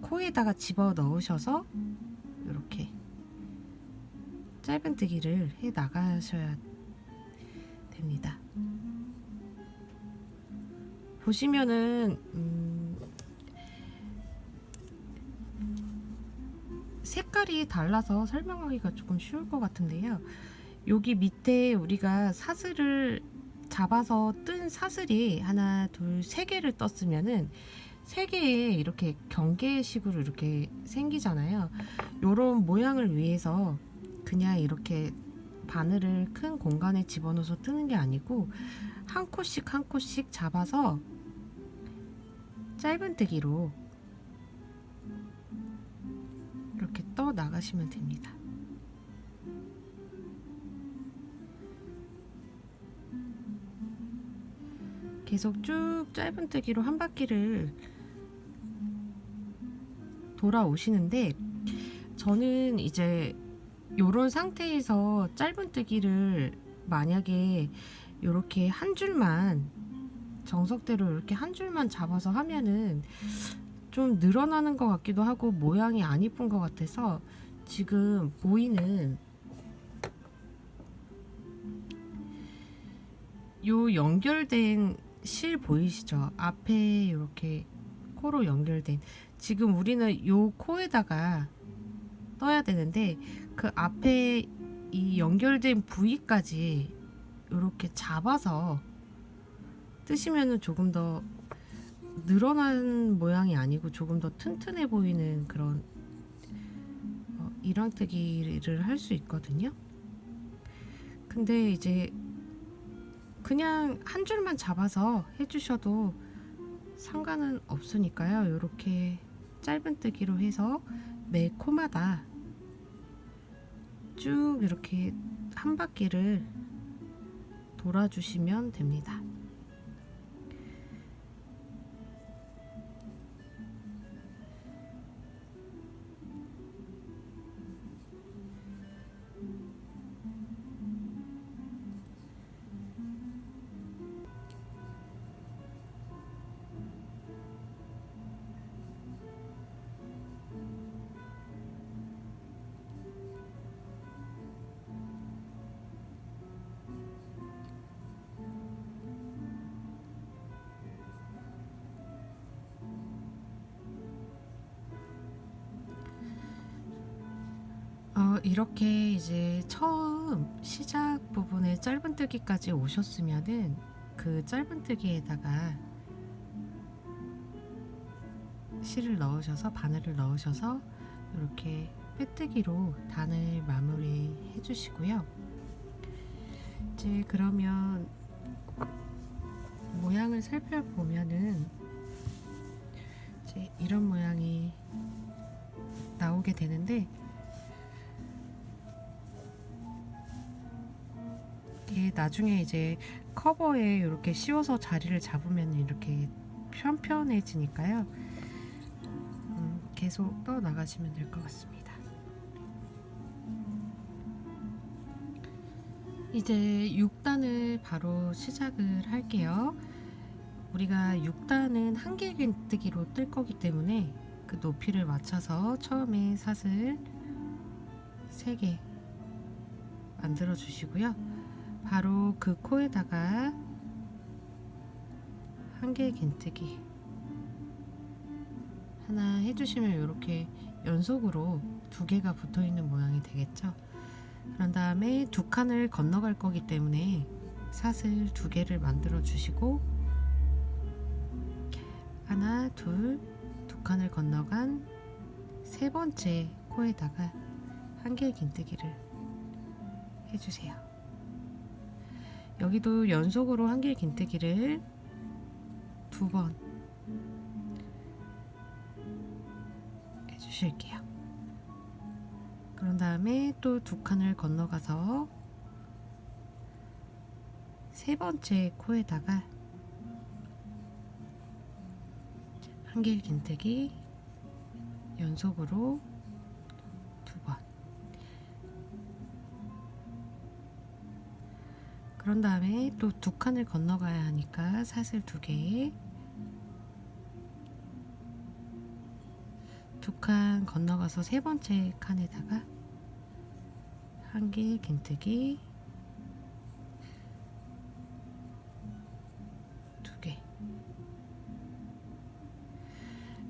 코에다가 집어 넣으셔서 이렇게 짧은뜨기를 해 나가셔야 됩니다. 보시면은 색깔이 달라서 설명하기가 조금 쉬울 것 같은데요. 여기 밑에 우리가 사슬을 잡아서 뜬 사슬이 하나, 둘, 세 개를 떴으면은 세 개의 이렇게 경계식으로 이렇게 생기잖아요. 요런 모양을 위해서 그냥 이렇게 바늘을 큰 공간에 집어넣어서 뜨는 게 아니고 한 코씩 한 코씩 잡아서 짧은뜨기로 이렇게 떠 나가시면 됩니다. 계속 쭉 짧은뜨기로 한 바퀴를 돌아오시는데, 저는 이제 요런 상태에서 짧은뜨기를 만약에 이렇게 한 줄만 정석대로 이렇게 한 줄만 잡아서 하면은 좀 늘어나는 것 같기도 하고 모양이 안 이쁜 것 같아서, 지금 보이는 요 연결된 실 보이시죠? 앞에 이렇게 코로 연결된, 지금 우리는 요 코에다가 떠야 되는데 그 앞에 이 연결된 부위까지 이렇게 잡아서 뜨시면은 조금 더 늘어난 모양이 아니고 조금 더 튼튼해 보이는 그런 일왕뜨기를 할 수 있거든요. 근데 이제 그냥 한 줄만 잡아서 해주셔도 상관은 없으니까요. 이렇게 짧은뜨기로 해서 매 코마다 쭉 이렇게 한 바퀴를 돌아주시면 됩니다. 이렇게 이제 처음 시작 부분에 짧은뜨기까지 오셨으면은 그 짧은뜨기에다가 실을 넣으셔서 바늘을 넣으셔서 이렇게 빼뜨기로 단을 마무리 해주시고요. 이제 그러면 모양을 살펴보면은 이제 이런 모양이 나오게 되는데, 이게 나중에 이제 커버에 이렇게 씌워서 자리를 잡으면 이렇게 편편해지니까요. 계속 떠 나가시면 될 것 같습니다. 이제 6단을 바로 시작을 할게요. 우리가 6단은 한길긴뜨기로 뜰 거기 때문에 그 높이를 맞춰서 처음에 사슬 3개 만들어 주시고요. 바로 그 코에다가 한길긴뜨기 하나 해주시면 이렇게 연속으로 2개가 붙어 있는 모양이 되겠죠. 그런 다음에 2칸을 건너갈 거기 때문에 사슬 2개를 만들어 주시고, 하나, 둘, 2칸을 건너간 3번째 코에다가 한길긴뜨기를 해주세요. 여기도 연속으로 한길긴뜨기를 2번 해주실게요. 그런 다음에 또 2칸을 건너가서 세 번째 코에다가 한길 긴뜨기 연속으로 2번. 그런 다음에 또 2칸을 건너가야 하니까 사슬 2개, 2칸 건너가서 세 번째 칸에다가 한길 긴뜨기 2개.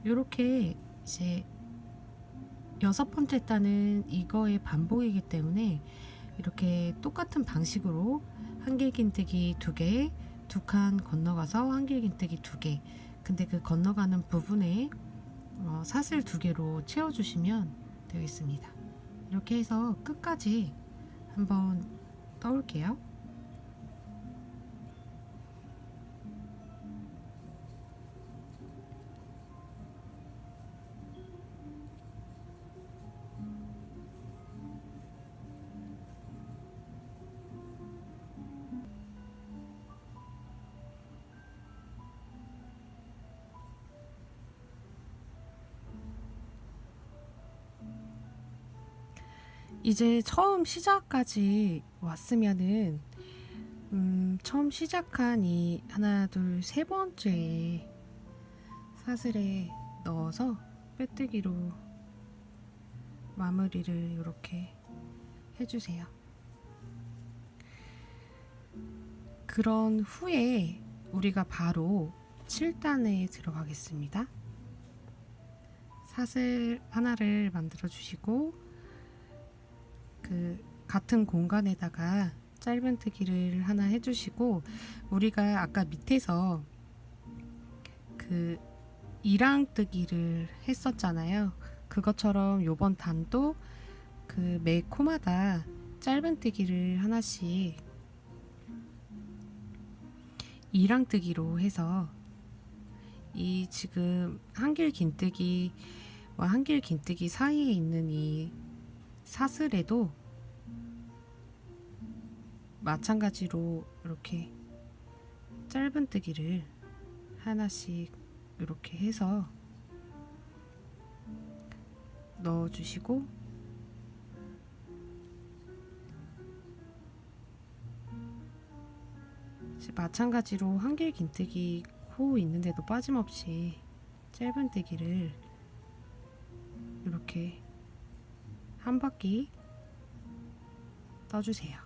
요렇게 이제 6번째 단은 이거의 반복이기 때문에 이렇게 똑같은 방식으로 한길 긴뜨기 2개, 2칸 건너가서 한길 긴뜨기 2개. 근데 그 건너가는 부분에 사슬 2개로 채워주시면 되겠습니다. 이렇게 해서 끝까지 한번 떠올게요. 이제 처음 시작까지 왔으면은 처음 시작한 이 하나, 둘, 세 번째 사슬에 넣어서 빼뜨기로 마무리를 이렇게 해주세요. 그런 후에 우리가 바로 7단에 들어가겠습니다. 사슬 하나를 만들어 주시고 그 같은 공간에다가 짧은뜨기를 하나 해주시고, 우리가 아까 밑에서 그 이랑뜨기를 했었잖아요. 그것처럼 요번 단도 그 매 코마다 짧은뜨기를 하나씩 이랑뜨기로 해서 이 지금 한길 긴뜨기와 한길 긴뜨기 사이에 있는 이 사슬에도 마찬가지로 이렇게 짧은뜨기를 하나씩 이렇게 해서 넣어주시고, 마찬가지로 한길 긴뜨기 코 있는데도 빠짐없이 짧은뜨기를 이렇게 한 바퀴 떠주세요.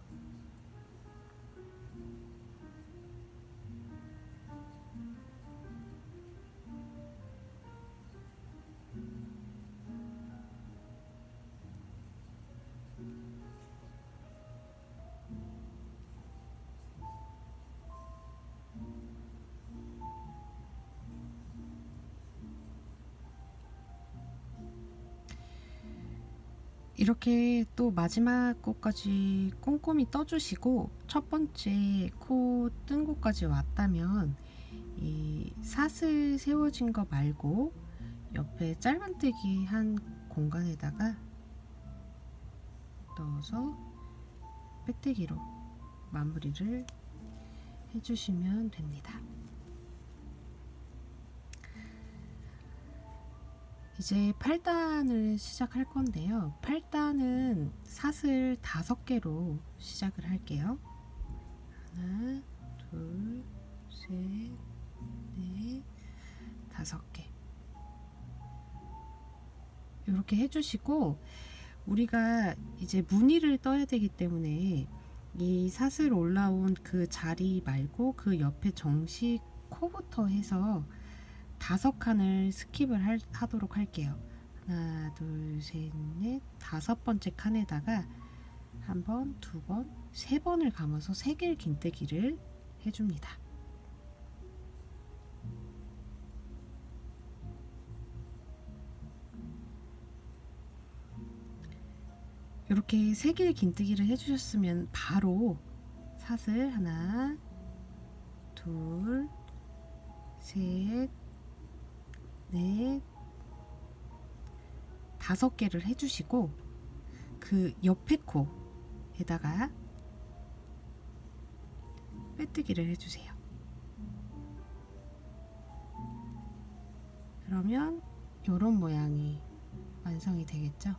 이렇게 또 마지막 코까지 꼼꼼히 떠주시고, 첫 번째 코 뜬 곳까지 왔다면 이 사슬 세워진 거 말고 옆에 짧은뜨기 한 공간에다가 넣어서 빼뜨기로 마무리를 해주시면 됩니다. 이제 8단을 시작할 건데요. 8단은 사슬 5개로 시작을 할게요. 하나, 둘, 셋, 넷, 5개. 이렇게 해주시고, 우리가 이제 무늬를 떠야 되기 때문에 이 사슬 올라온 그 자리 말고 그 옆에 정식 코부터 해서 5칸을 스킵을 하도록 할게요. 하나, 둘, 셋, 넷, 5번째 칸에다가 한 번, 2번, 3번을 감아서 3개의 긴뜨기를 해줍니다. 이렇게 3개의 긴뜨기를 해주셨으면 바로 사슬 하나, 둘, 셋, 넷, 5개를 해주시고, 그 옆에 코에다가 빼뜨기를 해주세요. 그러면 이런 모양이 완성이 되겠죠.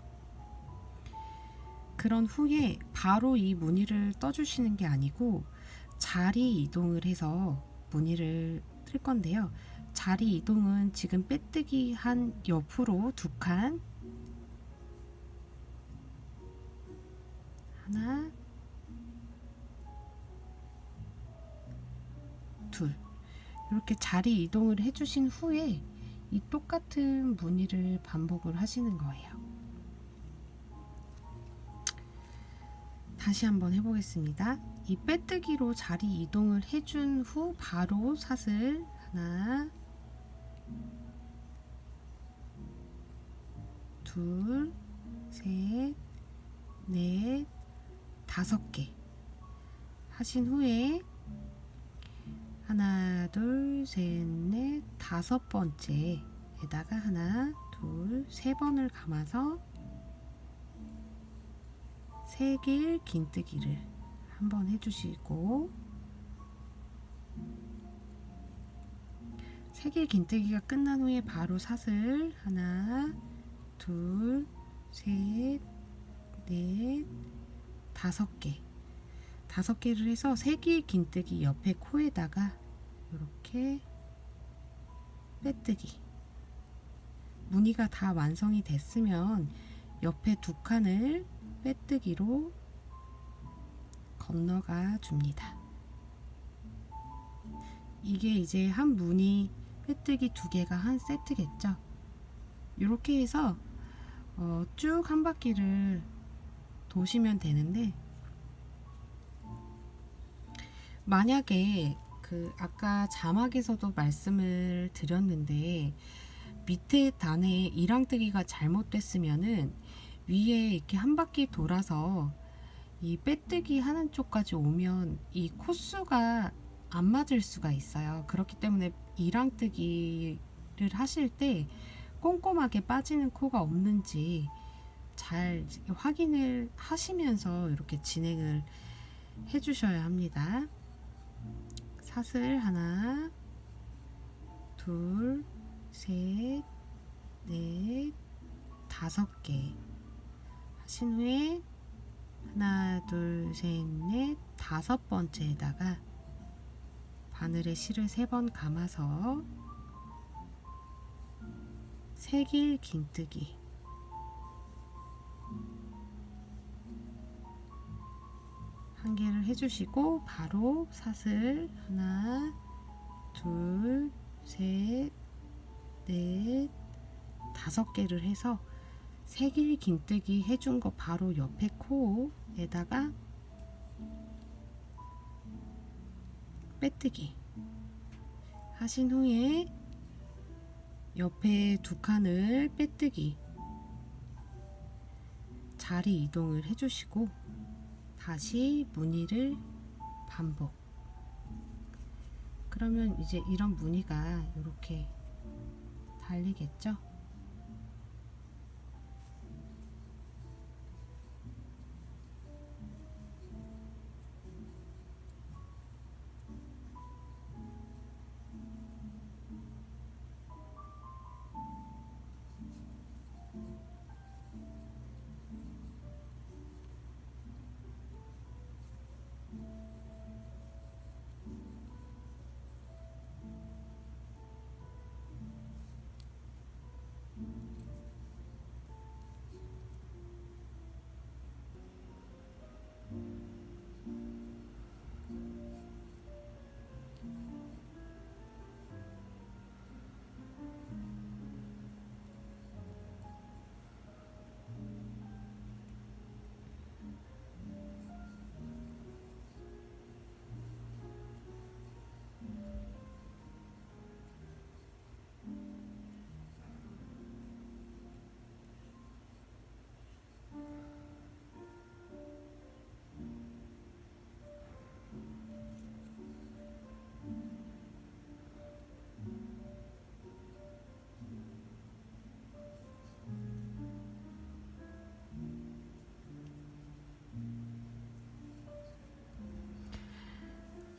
그런 후에 바로 이 무늬를 떠주시는 게 아니고 자리 이동을 해서 무늬를 틀 건데요. 자리 이동은 지금 빼뜨기 한 옆으로 두 칸, 하나, 둘, 이렇게 자리 이동을 해주신 후에 이 똑같은 무늬를 반복을 하시는 거예요. 다시 한번 해보겠습니다. 이 빼뜨기로 자리 이동을 해준 후 바로 사슬 하나, 둘, 셋, 넷, 5개 하신 후에 하나, 둘, 셋, 넷, 5번째에다가 하나, 둘, 3번을 감아서 세길 긴뜨기를 한번 해주시고, 세길 긴뜨기가 끝난 후에 바로 사슬 하나, 둘, 셋, 넷, 5개 5개를 해서 세길 긴뜨기 옆에 코에다가 이렇게 빼뜨기. 무늬가 다 완성이 됐으면 옆에 두 칸을 빼뜨기로 건너가 줍니다. 이게 이제 한 무늬 빼뜨기 2개가 한 세트겠죠. 이렇게 해서 쭉 한 바퀴를 도시면 되는데, 만약에 아까 자막에서도 말씀을 드렸는데 밑에 단에 이랑뜨기가 잘못됐으면은 위에 이렇게 한 바퀴 돌아서 이 빼뜨기 하는 쪽까지 오면 이 코수가 안 맞을 수가 있어요. 그렇기 때문에 이랑뜨기를 하실 때 꼼꼼하게 빠지는 코가 없는지 잘 확인을 하시면서 이렇게 진행을 해 주셔야 합니다. 사슬 하나, 둘, 셋, 넷, 5개 하신 후에 하나, 둘, 셋, 넷, 5번째에다가 바늘에 실을 3번 감아서 세길 긴뜨기 한 개를 해주시고 바로 사슬 하나, 둘, 셋, 넷, 5개를 해서 세길 긴뜨기 해준 거 바로 옆에 코에다가 빼뜨기 하신 후에 옆에 두 칸을 빼뜨기 자리 이동을 해주시고 다시 무늬를 반복. 그러면 이제 이런 무늬가 이렇게 달리겠죠?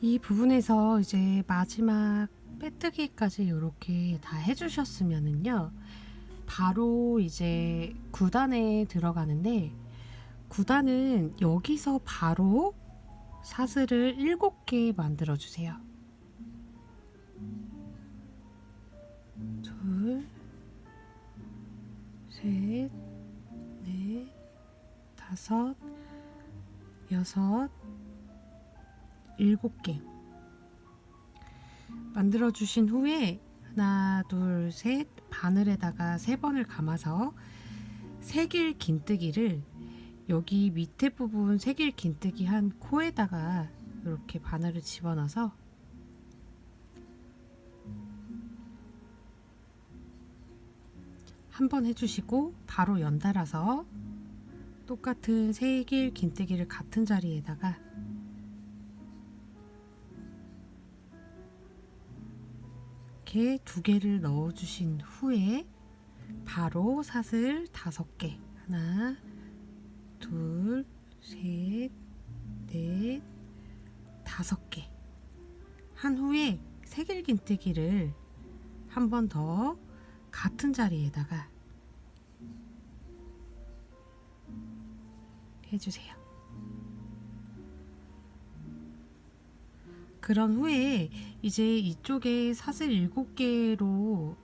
이 부분에서 이제 마지막 빼뜨기까지 이렇게 다 해주셨으면은요, 바로 이제 9단에 들어가는데, 9단은 여기서 바로 사슬을 7개 만들어 주세요. 둘, 셋, 넷, 다섯, 여섯, 7개 만들어 주신 후에 하나, 둘, 셋, 바늘에다가 3번을 감아서 새길 긴뜨기를 여기 밑에 부분 새길 긴뜨기 한 코에다가 이렇게 바늘을 집어넣어서 한번 해주시고 바로 연달아서 똑같은 새길 긴뜨기를 같은 자리에다가 이렇게 2개를 넣어 주신 후에 바로 사슬 5개, 하나, 둘, 셋, 넷, 5개 한 후에 새길 긴뜨기를 한 번 더 같은 자리에다가 해주세요. 그런 후에 이제 이쪽에 사슬 7개로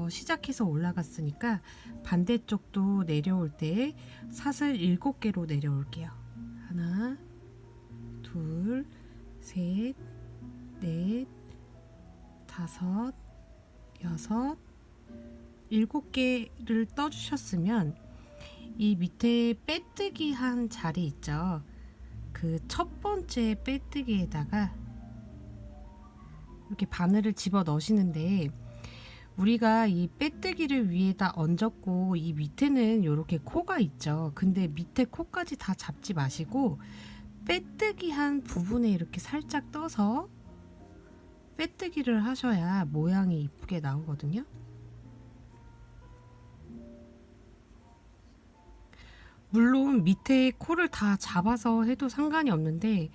시작해서 올라갔으니까 반대쪽도 내려올 때 사슬 7개로 내려올게요. 하나, 둘, 셋, 넷, 다섯, 여섯, 7개를 떠주셨으면 이 밑에 빼뜨기 한 자리 있죠. 그 첫 번째 빼뜨기에다가 이렇게 바늘을 집어 넣으시는데, 우리가 이 빼뜨기를 위에다 얹었고 이 밑에는 이렇게 코가 있죠. 근데 밑에 코까지 다 잡지 마시고 빼뜨기 한 부분에 이렇게 살짝 떠서 빼뜨기를 하셔야 모양이 이쁘게 나오거든요. 물론 밑에 코를 다 잡아서 해도 상관이 없는데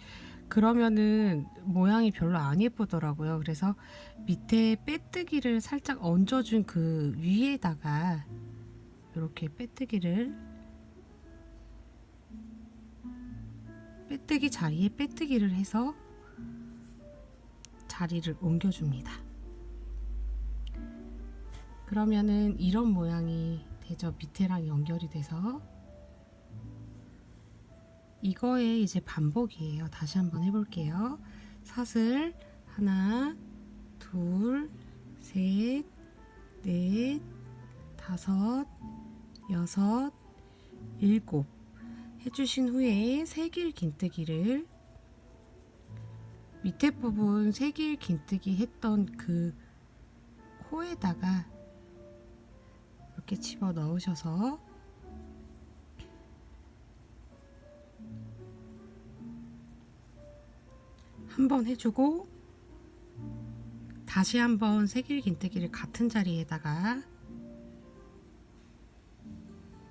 그러면은 모양이 별로 안 예쁘더라고요. 그래서 밑에 빼뜨기를 살짝 얹어준 그 위에다가 이렇게 빼뜨기 자리에 빼뜨기를 해서 자리를 옮겨줍니다. 그러면은 이런 모양이 되죠. 밑에랑 연결이 돼서. 이거의 이제 반복이에요. 다시 한번 해볼게요. 사슬 하나, 둘, 셋, 넷, 다섯, 여섯, 7 해주신 후에 새길 긴뜨기를 밑에 부분 새길 긴뜨기 했던 그 코에다가 이렇게 집어 넣으셔서 한번 해주고 다시 한번 새길 긴뜨기를 같은 자리에다가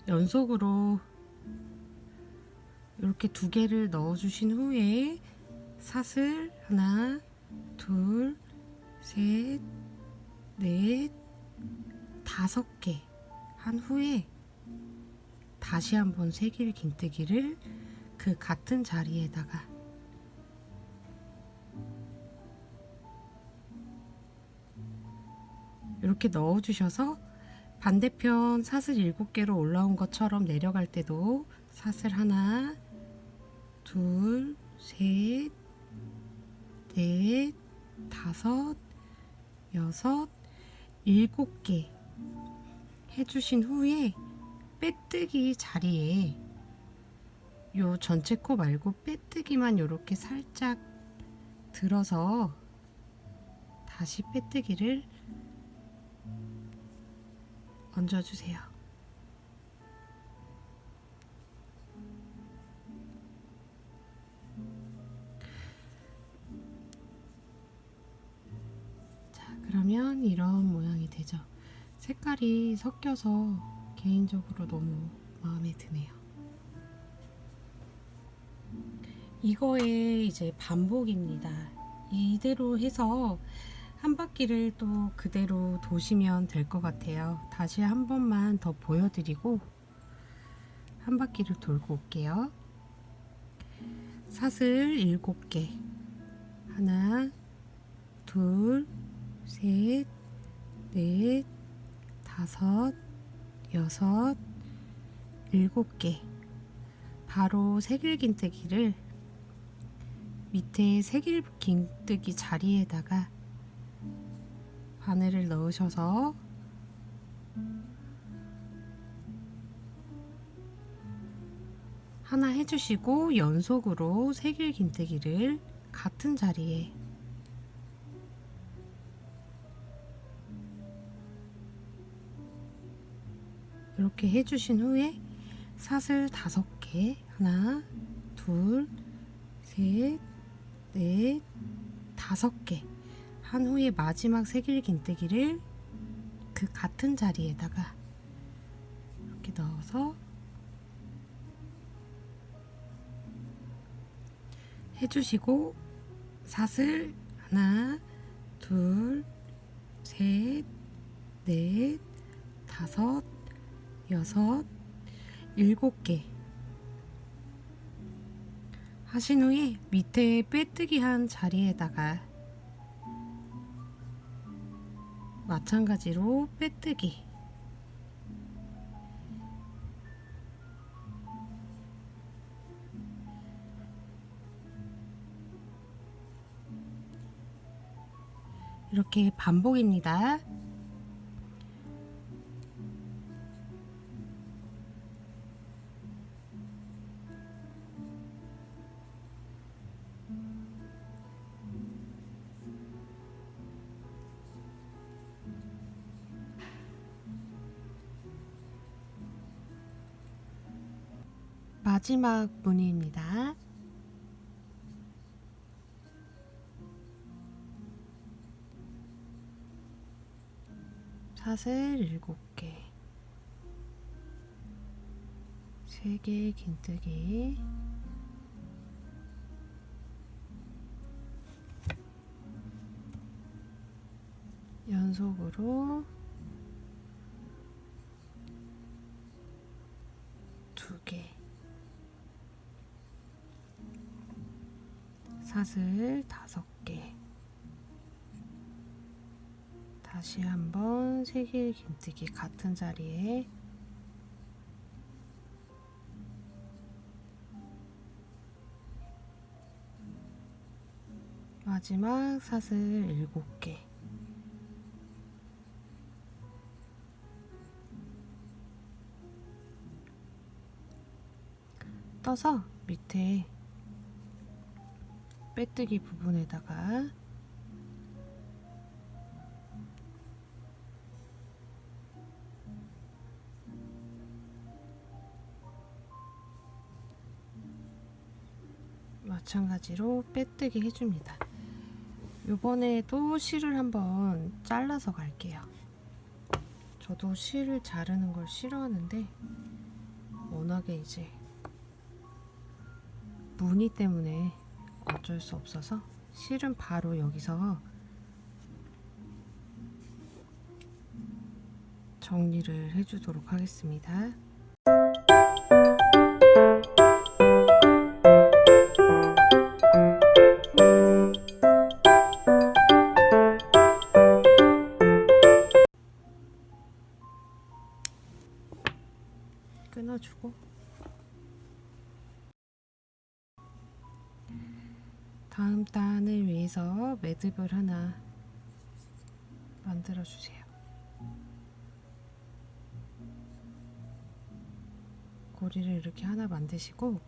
연속으로 이렇게 2개를 넣어 주신 후에 사슬 하나, 둘, 셋, 넷, 5개 한 후에 다시 한번 새길 긴뜨기를 그 같은 자리에다가 이렇게 넣어 주셔서 반대편 사슬 7개로 올라온 것처럼 내려갈 때도 사슬 하나, 둘, 셋, 넷, 다섯, 여섯, 7개 해주신 후에 빼뜨기 자리에 요 전체 코 말고 빼뜨기만 이렇게 살짝 들어서 다시 빼뜨기를 얹어주세요. 자, 그러면 이런 모양이 되죠. 색깔이 섞여서 개인적으로 너무 마음에 드네요. 이거의 이제 반복입니다. 이대로 해서 한 바퀴를 또 그대로 도시면 될 것 같아요. 다시 한 번만 더 보여드리고 한 바퀴를 돌고 올게요. 사슬 7개, 하나, 둘, 셋, 넷, 다섯, 여섯, 7개. 바로 새길긴뜨기를 밑에 새길긴뜨기 자리에다가 바늘을 넣으셔서 하나 해주시고 연속으로 새길긴뜨기를 같은 자리에 이렇게 해주신 후에 사슬 5개, 하나, 둘, 셋, 넷, 5개 한 후에 마지막 새길긴뜨기를 그 같은 자리에다가 이렇게 넣어서 해주시고 사슬 하나, 둘, 셋, 넷, 다섯, 여섯, 7개 하신 후에 밑에 빼뜨기 한 자리에다가 마찬가지로 빼뜨기 이렇게 반복입니다. 마지막 무늬입니다. 사슬 7개, 3개 긴뜨기, 연속으로 2개, 사슬 5개, 다시 한번 새길긴뜨기 같은 자리에 마지막 사슬 7개 떠서 밑에 빼뜨기 부분에다가 마찬가지로 빼뜨기 해줍니다. 요번에도 실을 한번 잘라서 갈게요. 저도 실을 자르는 걸 싫어하는데 워낙에 이제 무늬 때문에 어쩔 수 없어서 실은 바로 여기서 정리를 해주도록 하겠습니다. 끊어주고 다음 단을 위해서 매듭을 하나 만들어 주세요. 고리를 이렇게 하나 만드시고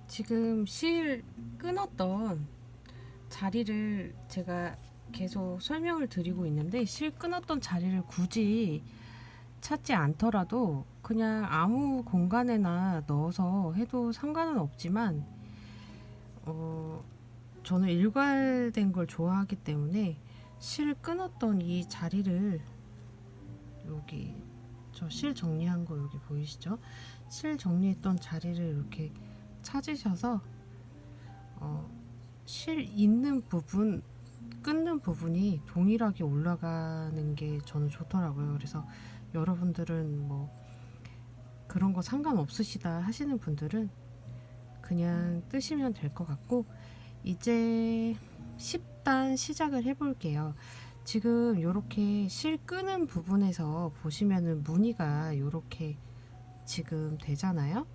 지금 실 끊었던 자리를 제가 계속 설명을 드리고 있는데 실 끊었던 자리를 굳이 찾지 않더라도 그냥 아무 공간에나 넣어서 해도 상관은 없지만 저는 일괄된 걸 좋아하기 때문에 실 끊었던 이 자리를 여기 저 실 정리한 거 여기 보이시죠? 실 정리했던 자리를 이렇게 찾으셔서 실 있는 부분, 끊는 부분이 동일하게 올라가는 게 저는 좋더라고요. 그래서 여러분들은 뭐 그런 거 상관없으시다 하시는 분들은 그냥 뜨시면 될 것 같고, 이제 10단 시작을 해볼게요. 지금 이렇게 실 끄는 부분에서 보시면은 무늬가 이렇게 지금 되잖아요.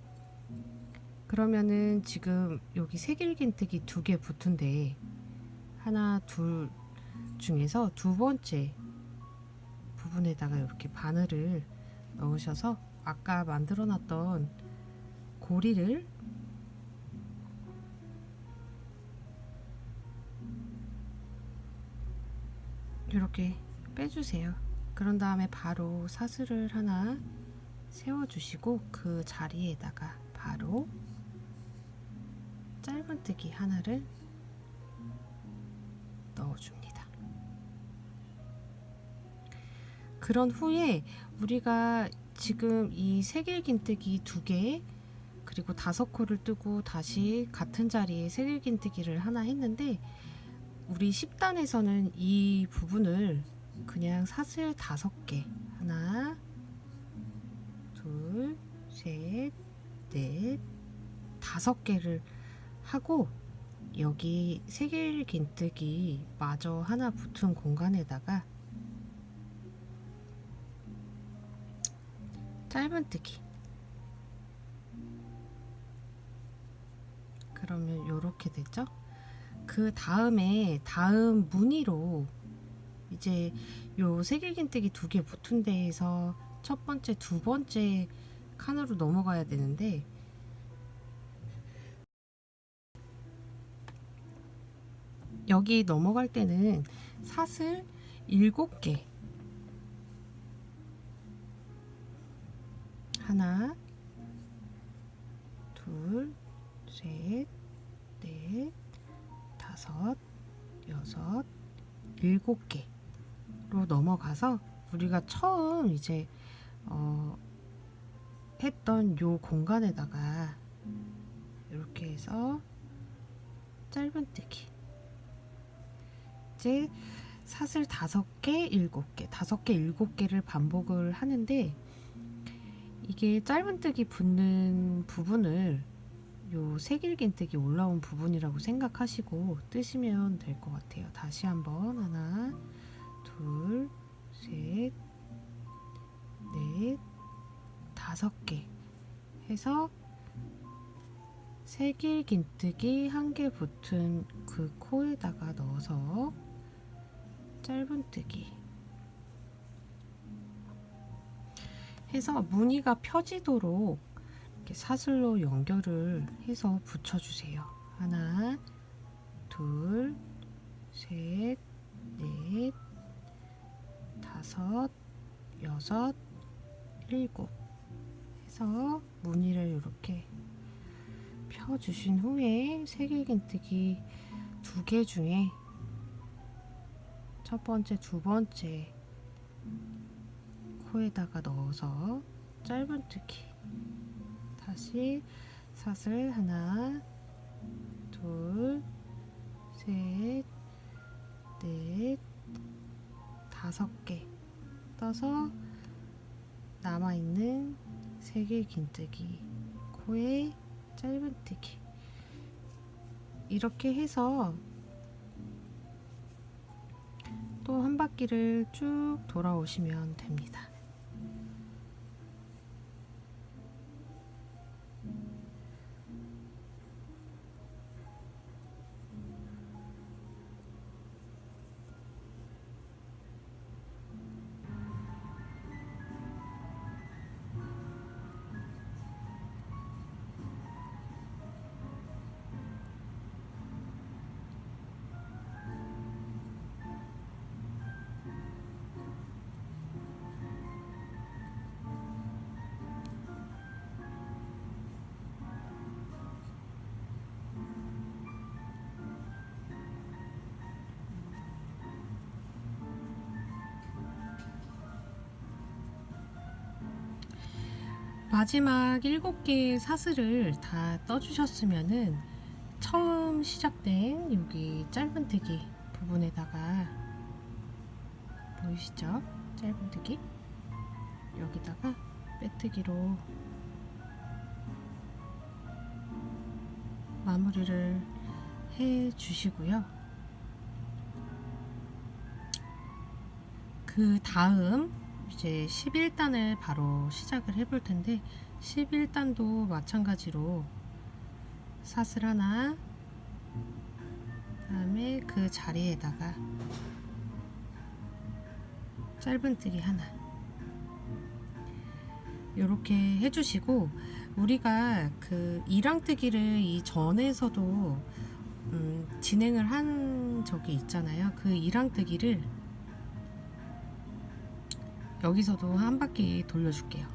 그러면은 지금 여기 색일긴뜨기 2개 붙은데 하나 둘 중에서 두 번째 부분에다가 이렇게 바늘을 넣으셔서 아까 만들어 놨던 고리를 이렇게 빼주세요. 그런 다음에 바로 사슬을 하나 세워주시고 그 자리에다가 바로 짧은뜨기 하나를 넣어줍니다. 그런 후에 우리가 지금 이 색일긴뜨기 2개 그리고 5코를 뜨고 다시 같은 자리에 색일긴뜨기를 하나 했는데, 우리 10단에서는 이 부분을 그냥 사슬 5개, 하나 둘 셋 넷 5개를 하고 여기 색일긴뜨기 마저 하나 붙은 공간에다가 짧은뜨기, 그러면 이렇게 되죠. 그 다음에 다음 무늬로 이제 요 색일긴뜨기 2개 붙은 데에서 첫 번째, 두 번째 칸으로 넘어가야 되는데, 여기 넘어갈 때는 사슬 7개, 하나 둘 셋 넷 다섯 여섯 7개로 넘어가서 우리가 처음 이제 했던 요 공간에다가 이렇게 해서 짧은뜨기, 이제 사슬 5개 7개 5개 7개를 반복을 하는데, 이게 짧은뜨기 붙는 부분을 요 색일긴뜨기 올라온 부분이라고 생각하시고 뜨시면 될 것 같아요. 다시 한번 하나 둘 셋 넷 5개 해서 색일긴뜨기 1개 붙은 그 코에다가 넣어서 짧은뜨기 해서 무늬가 펴지도록 이렇게 사슬로 연결을 해서 붙여주세요. 하나 둘 셋 넷 다섯 여섯 7 해서 무늬를 이렇게 펴주신 후에 색일긴뜨기 2개 중에 첫 번째, 두 번째 코에다가 넣어서 짧은뜨기, 다시 사슬 하나 둘 셋 넷 5개 떠서 남아있는 색일긴뜨기 코에 짧은뜨기, 이렇게 해서 또 한 바퀴를 쭉 돌아오시면 됩니다. 마지막 7개의 사슬을 다 떠주셨으면은 처음 시작된 여기 짧은뜨기 부분에다가 보이시죠? 짧은뜨기 여기다가 빼뜨기로 마무리를 해 주시고요. 그 다음 이제 11단을 바로 시작을 해 볼 텐데 11단도 마찬가지로 사슬 하나, 그다음에 그 자리에다가 짧은뜨기 하나 이렇게 해주시고, 우리가 그 이랑뜨기를 이전에서도 진행을 한 적이 있잖아요. 그 이랑뜨기를 여기서도 한 바퀴 돌려줄게요.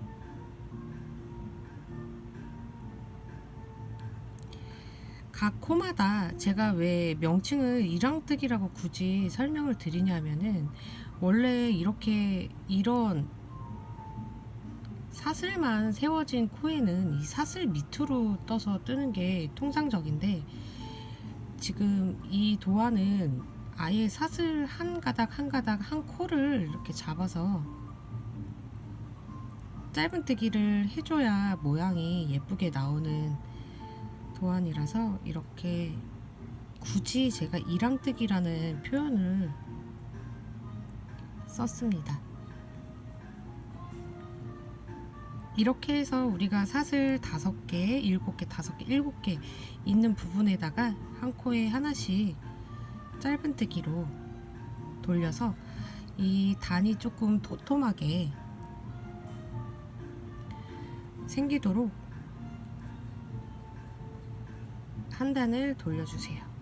각 코마다 제가 왜 명칭을 이랑뜨기라고 굳이 설명을 드리냐면은, 원래 이렇게 이런 사슬만 세워진 코에는 이 사슬 밑으로 떠서 뜨는 게 통상적인데, 지금 이 도안은 아예 사슬 한 가닥 한 가닥 한 코를 이렇게 잡아서 짧은뜨기를 해줘야 모양이 예쁘게 나오는 도안이라서 이렇게 굳이 제가 이랑뜨기라는 표현을 썼습니다. 이렇게 해서 우리가 사슬 5개, 7개, 5개, 7개 있는 부분에다가 한 코에 하나씩 짧은뜨기로 돌려서 이 단이 조금 도톰하게 생기도록 한 단을 돌려주세요.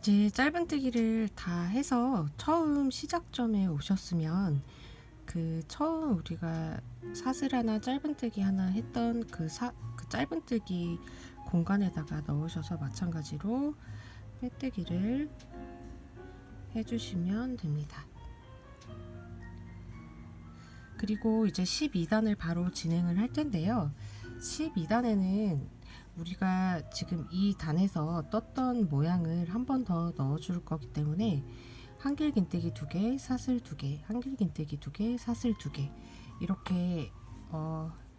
이제 짧은뜨기를 다 해서 처음 시작점에 오셨으면, 그 처음 우리가 사슬 하나 짧은뜨기 하나 했던 그 짧은뜨기 공간에다가 넣으셔서 마찬가지로 빼뜨기를 해주시면 됩니다. 그리고 이제 12단을 바로 진행을 할 텐데요. 12단에는 우리가 지금 이 단에서 떴던 모양을 한 번 더 넣어줄 거기 때문에 한길긴뜨기 2개, 사슬 2개, 한길긴뜨기 2개, 사슬 2개 이렇게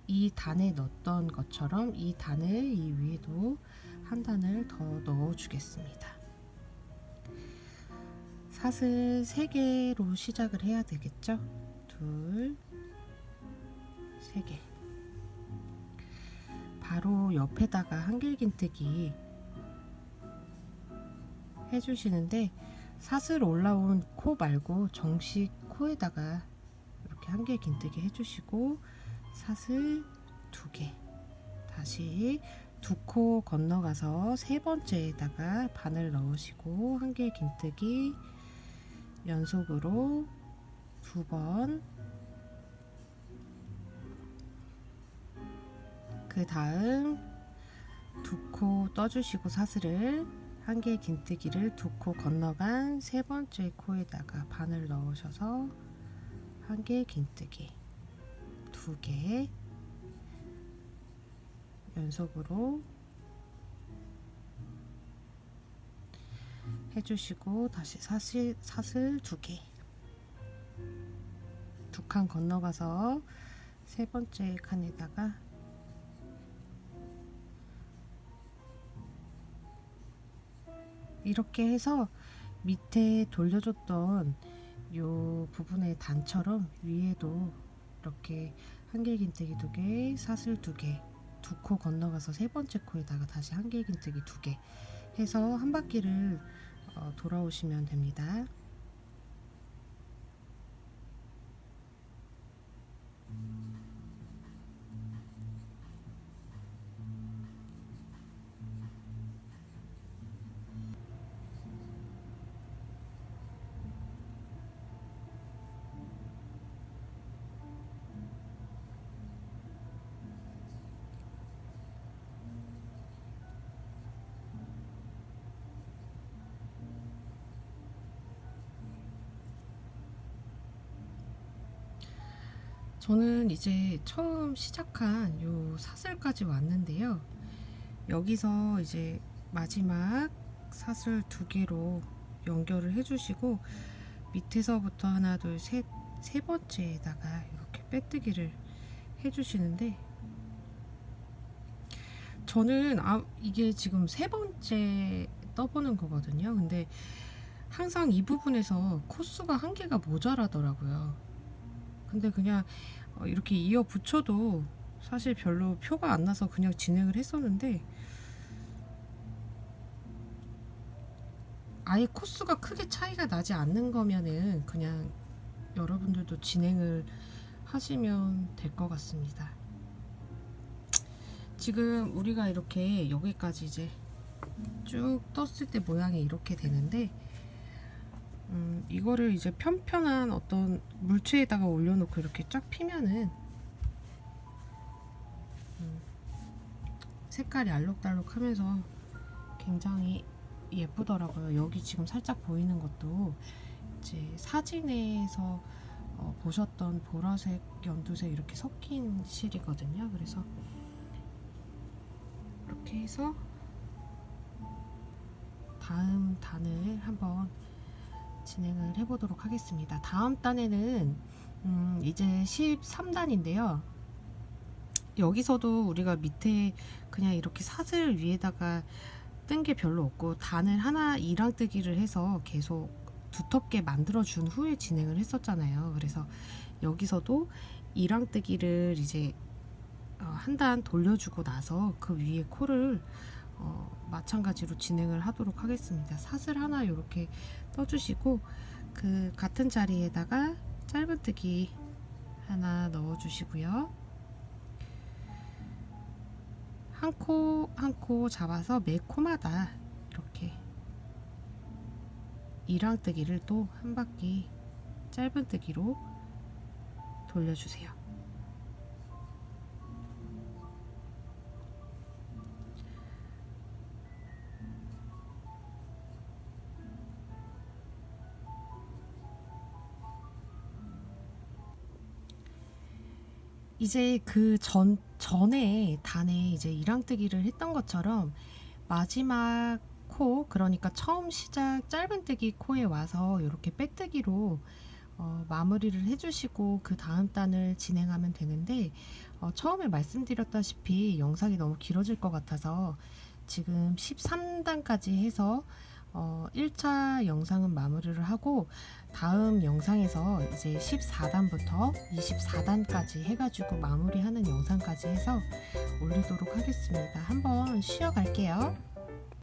이 단에 넣었던 것처럼 이 단을 이 위에도 한 단을 더 넣어 주겠습니다. 사슬 3개로 시작을 해야 되겠죠? 둘, 3개. 바로 옆에다가 한길긴뜨기 해주시는데, 사슬 올라온 코 말고 정식 코에다가 이렇게 한길긴뜨기 해주시고, 사슬 2개 다시 2코 건너가서 세 번째에다가 바늘 넣으시고 한길긴뜨기 연속으로 2번, 그 다음 2코 떠주시고 사슬을 한길긴뜨기를 2코 건너간 세 번째 코에다가 바늘 넣으셔서 한길긴뜨기 2개 연속으로 해주시고, 다시 사슬 2개 2칸 건너가서 세 번째 칸에다가 이렇게 해서 밑에 돌려줬던 요 부분의 단처럼 위에도 이렇게 한길긴뜨기 2개, 사슬 2개, 2코 건너가서 세 번째 코에다가 다시 한길긴뜨기 2개 해서 한 바퀴를 돌아오시면 됩니다. 저는 이제 처음 시작한 요 사슬까지 왔는데요. 여기서 이제 마지막 사슬 2개로 연결을 해주시고 밑에서부터 하나, 둘, 셋, 세 번째에다가 이렇게 빼뜨기를 해주시는데 저는 이게 지금 세 번째 떠보는 거거든요. 근데 항상 이 부분에서 코수가 한 개가 모자라더라고요. 근데 그냥 이렇게 이어 붙여도 사실 별로 표가 안 나서 그냥 진행을 했었는데 아예 코수가 크게 차이가 나지 않는 거면은 그냥 여러분들도 진행을 하시면 될 것 같습니다. 지금 우리가 이렇게 여기까지 이제 쭉 떴을 때 모양이 이렇게 되는데 이거를 이제 편편한 어떤 물체에다가 올려놓고 이렇게 쫙 피면은 색깔이 알록달록하면서 굉장히 예쁘더라고요. 여기 지금 살짝 보이는 것도 이제 사진에서 보셨던 보라색, 연두색 이렇게 섞인 실이거든요. 그래서 이렇게 해서 다음 단을 한번 진행을 해보도록 하겠습니다. 다음 단에는 이제 13단인데요. 여기서도 우리가 밑에 그냥 이렇게 사슬 위에다가 뜬 게 별로 없고 단을 하나 이랑뜨기를 해서 계속 두텁게 만들어 준 후에 진행을 했었잖아요. 그래서 여기서도 이랑뜨기를 이제 한 단 돌려주고 나서 그 위에 코를 마찬가지로 진행을 하도록 하겠습니다. 사슬 하나 이렇게 떠주시고 그 같은 자리에다가 짧은뜨기 하나 넣어주시고요. 한 코 한 코 잡아서 매 코마다 이렇게 이랑뜨기를 또 한 바퀴 짧은뜨기로 돌려주세요. 이제 그 전에 단에 이제 이랑뜨기를 했던 것처럼 마지막 코, 그러니까 처음 시작 짧은뜨기 코에 와서 이렇게 빼뜨기로 마무리를 해주시고 그 다음 단을 진행하면 되는데 처음에 말씀드렸다시피 영상이 너무 길어질 것 같아서 지금 13단까지 해서 1차 영상은 마무리를 하고 다음 영상에서 이제 14단부터 24단까지 해가지고 마무리하는 영상까지 해서 올리도록 하겠습니다. 한번 쉬어 갈게요.